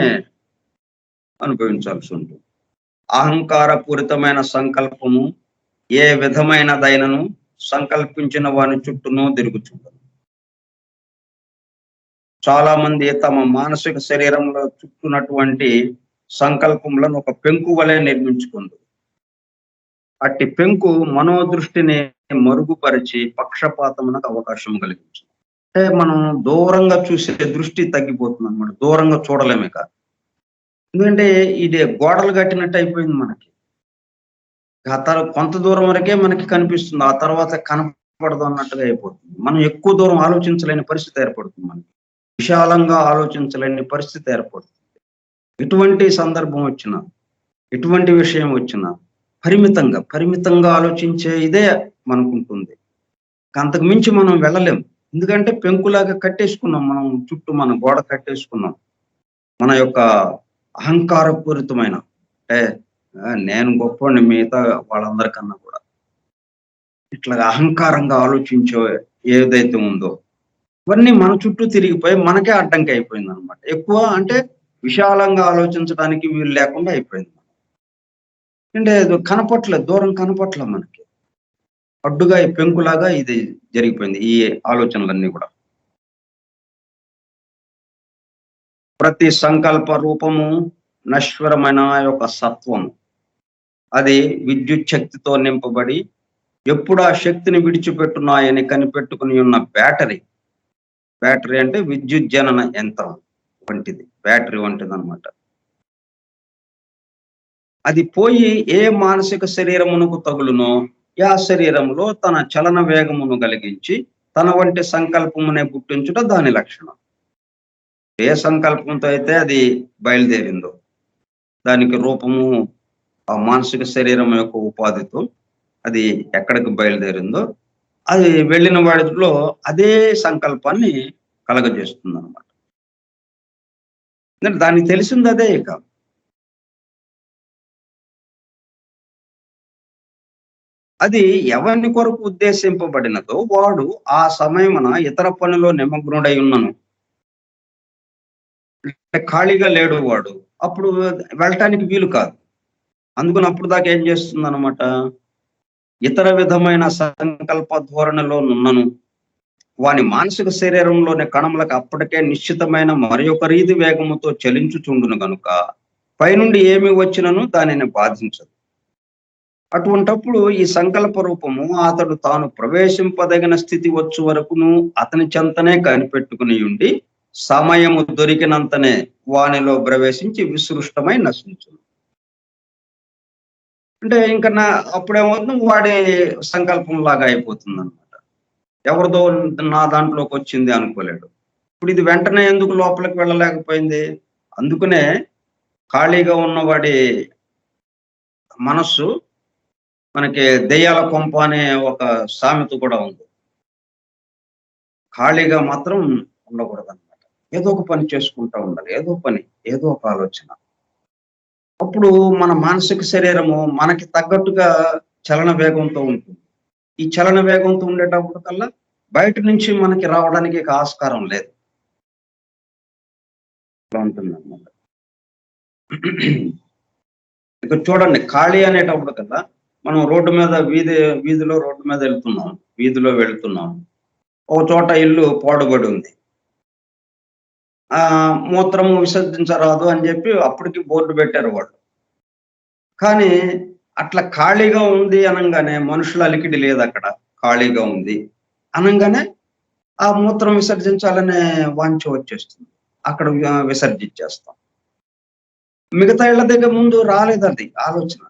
Speaker 1: అనుభవించాల్సి ఉంటుంది. అహంకారపూరితమైన సంకల్పము ఏ విధమైనదైనను సంకల్పించిన వాని చుట్టూనూ తిరుగుచుండదు. చాలా మంది తమ మానసిక శరీరంలో చుట్టూనటువంటి సంకల్పములను ఒక పెంకు వలె నిర్మించుకుంది. అట్టి పెంకు మనోదృష్టిని మరుగుపరిచి పక్షపాతమునకు అవకాశం కలిగించింది. అంటే మనం దూరంగా చూసే దృష్టి తగ్గిపోతుందనమాట. దూరంగా చూడలేమిక. ఎందుకంటే ఇది గోడలు కట్టినట్టు అయిపోయింది మనకి. ఆ కొంత దూరం వరకే మనకి కనిపిస్తుంది. ఆ తర్వాత కనపడదు అన్నట్టుగా అయిపోతుంది. మనం ఎక్కువ దూరం ఆలోచించలేని పరిస్థితి ఏర్పడుతుంది మనకి. విశాలంగా ఆలోచించలేని పరిస్థితి ఏర్పడుతుంది. ఎటువంటి సందర్భం వచ్చినా, ఎటువంటి విషయం వచ్చినా పరిమితంగా ఆలోచించే ఇదే మనకుంటుంది. అంతకు మించి మనం వెళ్ళలేం. ఎందుకంటే పెంకులాగా కట్టేసుకున్నాం మనం చుట్టూ మన గోడ కట్టేసుకున్నాం. మన యొక్క అహంకారపూరితమైన అంటే నేను గొప్పోడిని మిగతా వాళ్ళందరికన్నా కూడా. ఇట్లాగా అహంకారంగా ఆలోచించే ఏదైతే ఉందో, ఇవన్నీ మన చుట్టూ తిరిగిపోయి మనకే అడ్డంకి అయిపోయిందనమాట. ఎక్కువ అంటే విశాలంగా ఆలోచించడానికి వీలు లేకుండా అయిపోయింది. అంటే అది కనపట్లేదు. దూరం కనపట్ల మనకి. అడ్డుగా ఈ పెంకులాగా ఇది జరిగిపోయింది. ఈ ఆలోచనలన్నీ కూడా. ప్రతి సంకల్ప రూపము నశ్వరమైన యొక్క సత్వము. అది విద్యుత్ శక్తితో నింపబడి ఎప్పుడు ఆ శక్తిని విడిచిపెట్టున్నాయని కనిపెట్టుకుని ఉన్న బ్యాటరీ. బ్యాటరీ అంటే విద్యుత్ జనన యంత్రం వంటిది. బ్యాటరీ వంటిదనమాట. అది పోయి ఏ మానసిక శరీరమునకు తగులునో, ఆ శరీరములో తన చలన వేగమును కలిగించి, తన వంటి సంకల్పమునే పుట్టించుట దాని లక్షణం. ఏ సంకల్పంతో అయితే అది బయలుదేరిందో, దానికి రూపము ఆ మానసిక శరీరం యొక్క ఉపాధితో అది ఎక్కడికి బయలుదేరిందో, అది వెళ్ళిన వాడిలో అదే సంకల్పాన్ని కలగజేస్తుందనమాట. ఎందుకంటే దానికి తెలిసిందదే ఇక. అది ఎవని కొరకు ఉద్దేశింపబడినదో వాడు ఆ సమయమున ఇతర పనిలో నిమగ్నుడై ఉన్నను. అంటే ఖాళీగా లేడు వాడు. అప్పుడు వెళ్ళటానికి వీలు కాదు. అందుకని అప్పుడు దాకా ఏం చేస్తుందనమాట, ఇతర విధమైన సంకల్ప ధోరణిలో నున్నను. వాని మానసిక శరీరంలోని కణములకు అప్పటికే నిశ్చితమైన మరియొక రీతి వేగముతో చలించుచుండును గనుక, పైనుండి ఏమి వచ్చినను దానిని బాధించదు. అటువంటప్పుడు ఈ సంకల్ప రూపము అతడు తాను ప్రవేశింపదగిన స్థితి వచ్చు వరకును అతని చెంతనే కనిపెట్టుకుని ఉండి, సమయము దొరికినంతనే వానిలో ప్రవేశించి విసృష్టమై నశించును. అంటే ఇంక అప్పుడేమవుతుంది వాడి సంకల్పం లాగా అయిపోతుందనమాట. ఎవరిదో నా దాంట్లోకొచ్చింది అనుకోలేడు. ఇప్పుడు ఇది వెంటనే ఎందుకు లోపలికి వెళ్ళలేకపోయింది? అందుకనే ఖాళీగా ఉన్న వాడి మనస్సు మనకి దెయ్యాల కొంప అనే ఒక సామెత కూడా ఉంది. ఖాళీగా మాత్రం ఉండకూడదనమాట. ఏదో ఒక పని చేసుకుంటా ఉండాలి. ఏదో పని, ఏదో ఒక ఆలోచన. అప్పుడు మన మానసిక శరీరము మనకి తగ్గట్టుగా చలన వేగంతో ఉంటుంది. ఈ చలన వేగంతో ఉండేటప్పటికల్లా బయట నుంచి మనకి రావడానికి ఇక ఆస్కారం లేదు. అలా ఉంటుందన్నమాట. ఇక్కడ చూడండి ఖాళీ అనేటప్పటికల్లా మనం రోడ్డు మీద వీధిలో రోడ్డు మీద వెళ్తున్నాం. వీధిలో వెళ్తున్నాం. ఒక చోట ఇల్లు పాడుబడి ఉంది. మూత్రము విసర్జించరాదు అని చెప్పి అప్పటికి బోర్డు పెట్టారు వాళ్ళు. కానీ అట్లా ఖాళీగా ఉంది అనంగానే మనుషుల అలికిడి లేదక్కడ. ఖాళీగా ఉంది అనంగానే ఆ మూత్రం విసర్జించాలనే వాంఛ వచ్చేస్తుంది. అక్కడ విసర్జించేస్తాం. మిగతా ఇళ్ళ దగ్గర ముందు రాలేదది ఆలోచన.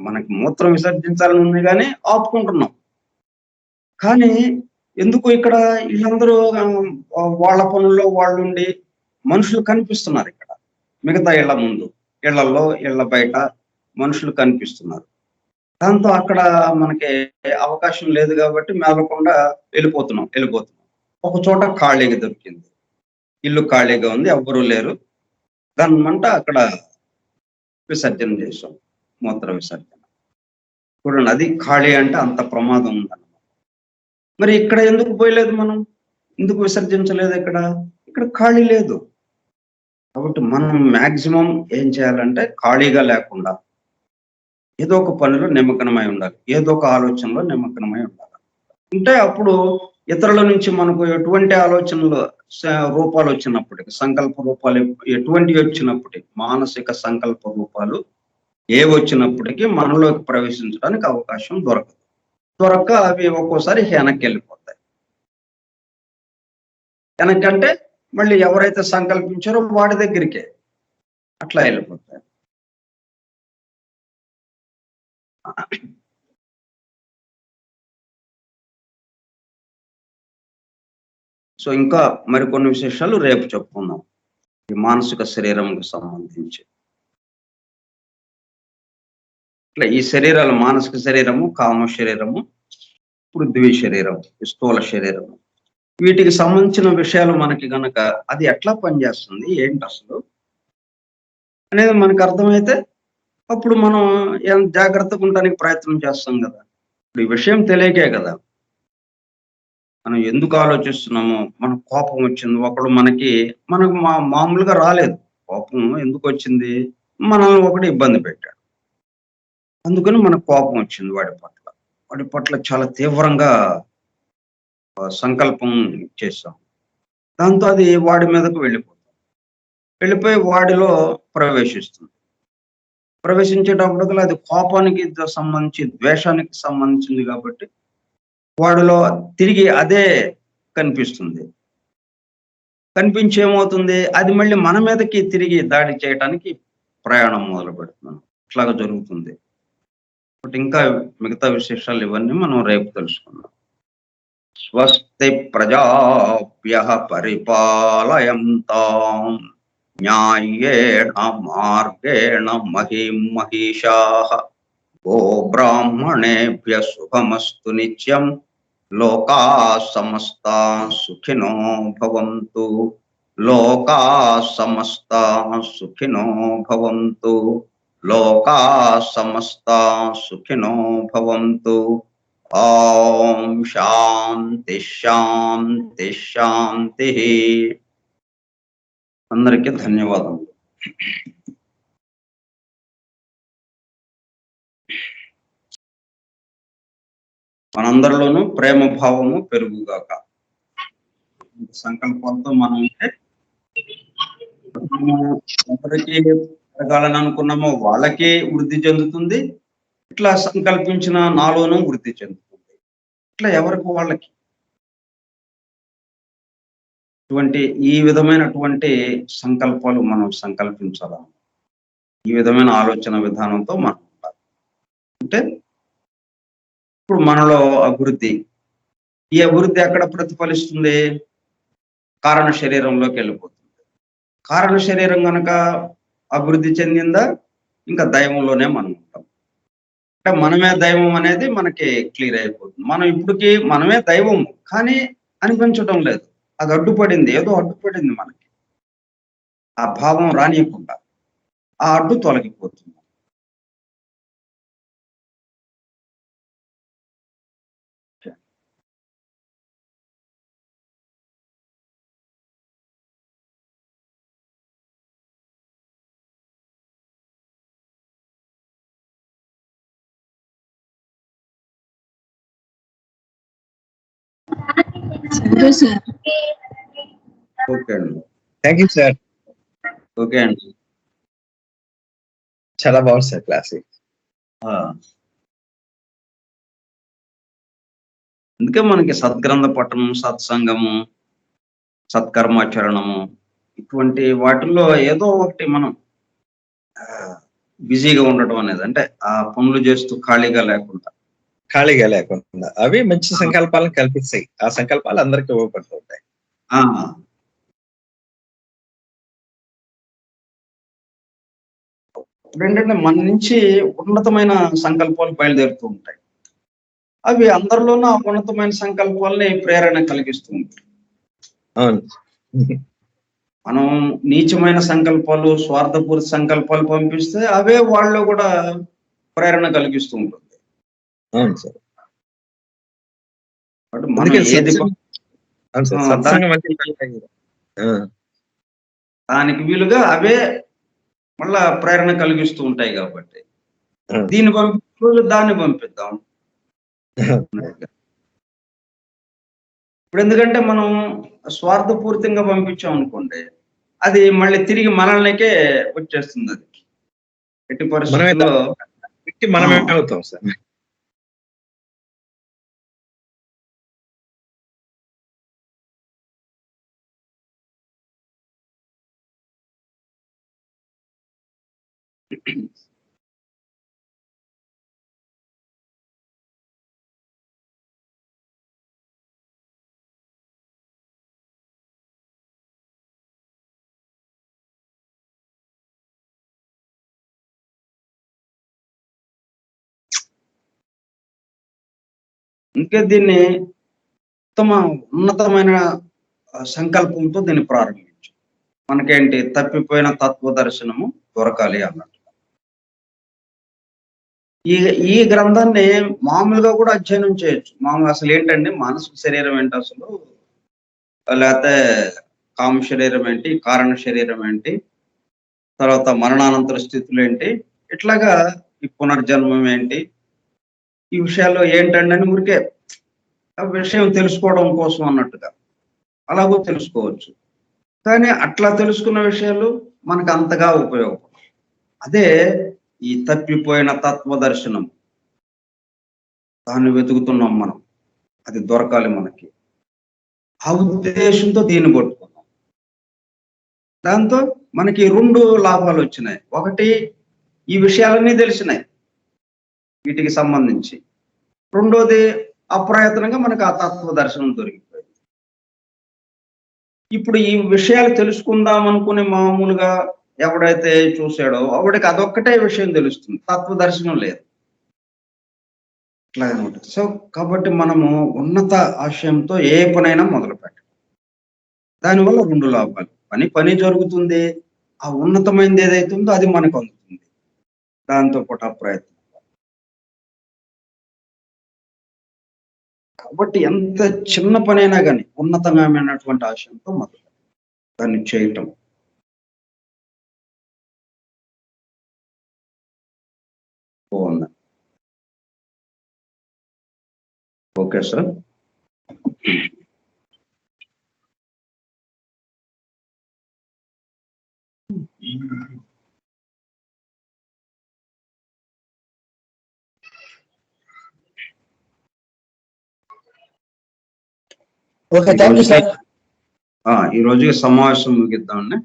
Speaker 1: మనకి మూత్రం విసర్జించాలని ఉంది గానీ ఆపుకుంటున్నాం. కానీ ఎందుకు ఇక్కడ ఈళ్ళందరూ వాళ్ళ పనుల్లో వాళ్ళుండి మనుషులు కనిపిస్తున్నారిక్కడ. మిగతా ఇళ్ళ ముందు. ఇళ్ళల్లో, ఇళ్ళ బయట మనుషులు కనిపిస్తున్నారు. దాంతో అక్కడ మనకి అవకాశం లేదు గాబట్టి మెదలకుండా వెళ్ళిపోతున్నాం. ఒక చోట ఖాళీగా దొరికింది. ఇల్లు ఖాళీగా ఉంది. ఎవ్వరూ లేరు. దాన్నంట అక్కడ విసర్జన చేశాం. మూత్ర విసర్జన. చూడండి అది ఖాళీ అంటే అంత ప్రమాదం ఉందన్నమాట. మరి ఇక్కడ ఎందుకు పోయలేదు మనం? ఎందుకు విసర్జించలేదు ఇక్కడ? ఇక్కడ ఖాళీ లేదు. కాబట్టి మనం మాక్సిమం ఏం చేయాలంటే ఖాళీగా లేకుండా ఏదో ఒక పనిలో నిమగ్నమై ఉండాలి. ఏదో ఒక ఆలోచనలో నిమగ్నమై ఉండాలి. ఉంటే అప్పుడు ఇతరుల నుంచి మనకు ఎటువంటి ఆలోచనలు రూపాలొచ్చినప్పటికి, సంకల్ప రూపాలు ఎటువంటివొచ్చినప్పటికి, మానసిక సంకల్ప రూపాలు ఏవొచ్చినప్పటికీ మనలోకి ప్రవేశించడానికి అవకాశం దొరకదు. దొరక్క అవి ఒక్కోసారి వెనక్కెళ్ళిపోతాయి. వెనకంటే మళ్ళీ ఎవరైతే సంకల్పించారో వాడి దగ్గరికే అట్లా వెళ్ళిపోతాయి. సో ఇంకా మరికొన్ని విశేషాలు రేపు చెప్పుకుందాం ఈ మానసిక శరీరంకి సంబంధించి. ఇట్లా ఈ శరీరాలు మానసిక శరీరము, కామ శరీరము, పృథ్వీ శరీరం, స్థూల శరీరము, వీటికి సంబంధించిన విషయాలు మనకి గనక అది ఎట్లా పనిచేస్తుంది ఏంటి అసలు అనేది మనకు అర్థమైతే అప్పుడు మనం ఎంత జాగ్రత్తగా ఉండడానికి ప్రయత్నం చేస్తాం కదా. ఇప్పుడు ఈ విషయం తెలియకే కదా మనం ఎందుకు ఆలోచిస్తున్నాము. మనకు కోపం వచ్చింది, ఒకడు మనకు మామూలుగా రాలేదు కోపం. ఎందుకు వచ్చింది? మనల్ని ఒకటి ఇబ్బంది పెట్టాడు, అందుకని మనకు కోపం వచ్చింది వాడి పట్ల చాలా తీవ్రంగా సంకల్పం చేశాం. దాంతో అది వాడి మీదకు వెళ్ళిపోయి వాడిలో ప్రవేశిస్తుంది. ప్రవేశించేటప్పుడు అది కోపానికి సంబంధించి, ద్వేషానికి సంబంధించింది కాబట్టి వాడిలో తిరిగి అదే కనిపిస్తుంది. కనిపించి ఏమవుతుంది, అది మళ్ళీ మన మీదకి తిరిగి దాడి చేయడానికి ప్రయాణం మొదలు పెడుతున్నాం. ఇట్లాగా జరుగుతుంది. ఇంకా మిగతా విశేషాలు ఇవన్నీ మనం రేపు తెలుసుకుందాం. స్వస్తి ప్రజాభ్యః పరిపాలయంతాం న్యాయేణ మార్గేణ మహీం మహిషాః గోబ్రాహ్మణేభ్యః శుభమస్తు నిత్యం లోకాః సమస్తాః సుఖినో భవంతు. లోకాః సమస్తాః సుఖినో భవంతు. లోకాః సమస్తాః సుఖినో భవంతు. ఓం శాంతి శాంతి శాంతి. అందరికీ ధన్యవాదములు. మనందరిలోనూ ప్రేమ భావము పెరుగుగాక. సంకల్పంతో మనం ఎవరికి పెరగాలని అనుకున్నామో వాళ్ళకి వృద్ధి చెందుతుంది, ఇట్లా సంకల్పించిన నాలోనూ వృద్ధి చెందుతుంది. ఇట్లా ఎవరికి వాళ్ళకి ఈ విధమైనటువంటి సంకల్పాలు మనం సంకల్పించాల. ఈ విధమైన ఆలోచన విధానంతో మనం ఉండాలి. అంటే ఇప్పుడు మనలో అభివృద్ధి, ఈ అభివృద్ధి ఎక్కడ ప్రతిఫలిస్తుంది? కారణ శరీరంలోకి వెళ్ళిపోతుంది. కారణ శరీరం కనుక అభివృద్ధి చెందిందా ఇంకా దైవంలోనే మనం ఉంటాం. అంటే మనమే దైవం అనేది మనకి క్లియర్ అయిపోతుంది. మనం ఇప్పటికీ మనమే దైవం కానీ అనిపించడం లేదు. అది అడ్డుపడింది, ఏదో అడ్డుపడింది మనకి. ఆ భావం రానియకుండా ఆ అడ్డు తొలగిపోతుంది. ఓకే అండి,
Speaker 2: థ్యాంక్ యూ సార్.
Speaker 1: ఓకే అండి,
Speaker 2: చాలా బాగుంది సార్ క్లాస్.
Speaker 1: అందుకే మనకి సద్గ్రంథ పఠనం, సత్సంగము, సత్కర్మాచరణము ఇటువంటి వాటిల్లో ఏదో ఒకటి మనం బిజీగా ఉండటం అనేది, అంటే ఆ పనులు చేస్తూ ఖాళీగా లేకుండా
Speaker 2: అవి మంచి సంకల్పాలను కల్పిస్తాయి. ఆ సంకల్పాలు అందరికీ ఉపయోగపడుతుంటాయి.
Speaker 1: ఏంటంటే మన నుంచి ఉన్నతమైన సంకల్పాలు బయలుదేరుతూ ఉంటాయి. అవి అందరిలోనూ ఆ ఉన్నతమైన సంకల్పాలని ప్రేరణ కలిగిస్తూ ఉంటాయి. మనం నీచమైన సంకల్పాలు, స్వార్థపూరిత సంకల్పాలు పంపిస్తే అవే వాళ్ళు కూడా ప్రేరణ కలిగిస్తూ ఉంటుంది. దానికి వీలుగా అవే మళ్ళా ప్రేరణ కలిగిస్తూ ఉంటాయి కాబట్టి దీన్ని పంపించు, దాన్ని పంపిద్దాం. ఇప్పుడు ఎందుకంటే మనం స్వార్థపూరితంగా పంపించాం అనుకోండి, అది మళ్ళీ తిరిగి మనల్నికే వచ్చేస్తుంది. అది ఎట్టి పరిస్థితుల్లో
Speaker 2: మనమే అవుతాం సార్.
Speaker 1: ఇంకా దీన్ని ఉన్నతమైన సంకల్పంతో దీన్ని ప్రారంభించు. మనకేంటి, తప్పిపోయిన తత్వ దర్శనము దొరకాలి అన్నట్టు. ఈ గ్రంథాన్ని మామూలుగా కూడా అధ్యయనం చేయొచ్చు. మామూలు అసలు ఏంటండి, మానసిక శరీరం ఏంటి అసలు, లేకపోతే కామ శరీరం ఏంటి, కారణ శరీరం ఏంటి, తర్వాత మరణానంతర స్థితులు ఏంటి, ఇట్లాగా ఈ పునర్జన్మం ఏంటి, ఈ విషయాల్లో ఏంటండి అని ఊరికే ఆ విషయం తెలుసుకోవడం కోసం అన్నట్టుగా అలాగూ తెలుసుకోవచ్చు. కానీ అట్లా తెలుసుకున్న విషయాలు మనకు అంతగా ఉపయోగపడవు. అదే ఈ తప్పిపోయిన తత్వ దర్శనం, దాన్ని వెతుకుతున్నాం మనం, అది దొరకాలి మనకి. ఆ ఉద్దేశంతో దీన్ని పట్టుకున్నాం. దాంతో మనకి 2 లాభాలు వచ్చినాయి. ఒకటి, ఈ విషయాలన్నీ తెలిసినాయి వీటికి సంబంధించి. రెండోది, అప్రయత్నంగా మనకు ఆ తత్వ దర్శనం దొరికిపోయింది. ఇప్పుడు ఈ విషయాలు తెలుసుకుందాం అనుకునే మామూలుగా ఎవడైతే చూసాడో ఆవిడకి అదొక్కటే విషయం తెలుస్తుంది, తత్వ దర్శనం లేదు. అట్లాగే ఉంటుంది. సో కాబట్టి మనము ఉన్నత ఆశయంతో ఏ పనైనా మొదలు పెట్టాలి. దానివల్ల 2 లాభాలు. పని జరుగుతుంది, ఆ ఉన్నతమైనది ఏదైతే ఉందో అది మనకు అందుతుంది. దాంతో పాటు ఆ ప్రయత్నం. కాబట్టి ఎంత చిన్న పనైనా కానీ ఉన్నతమైనటువంటి ఆశయంతో మొదలు దాన్ని చేయటం. బాగుంది. Okay sir.
Speaker 3: Okay, thank you sir.
Speaker 1: ఈ రోజు సమావేశం ముగిద్దామండి.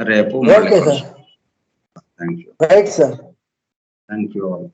Speaker 1: రేపు
Speaker 3: okay sir.
Speaker 1: Thank you.
Speaker 3: Right sir.
Speaker 1: Thank you all.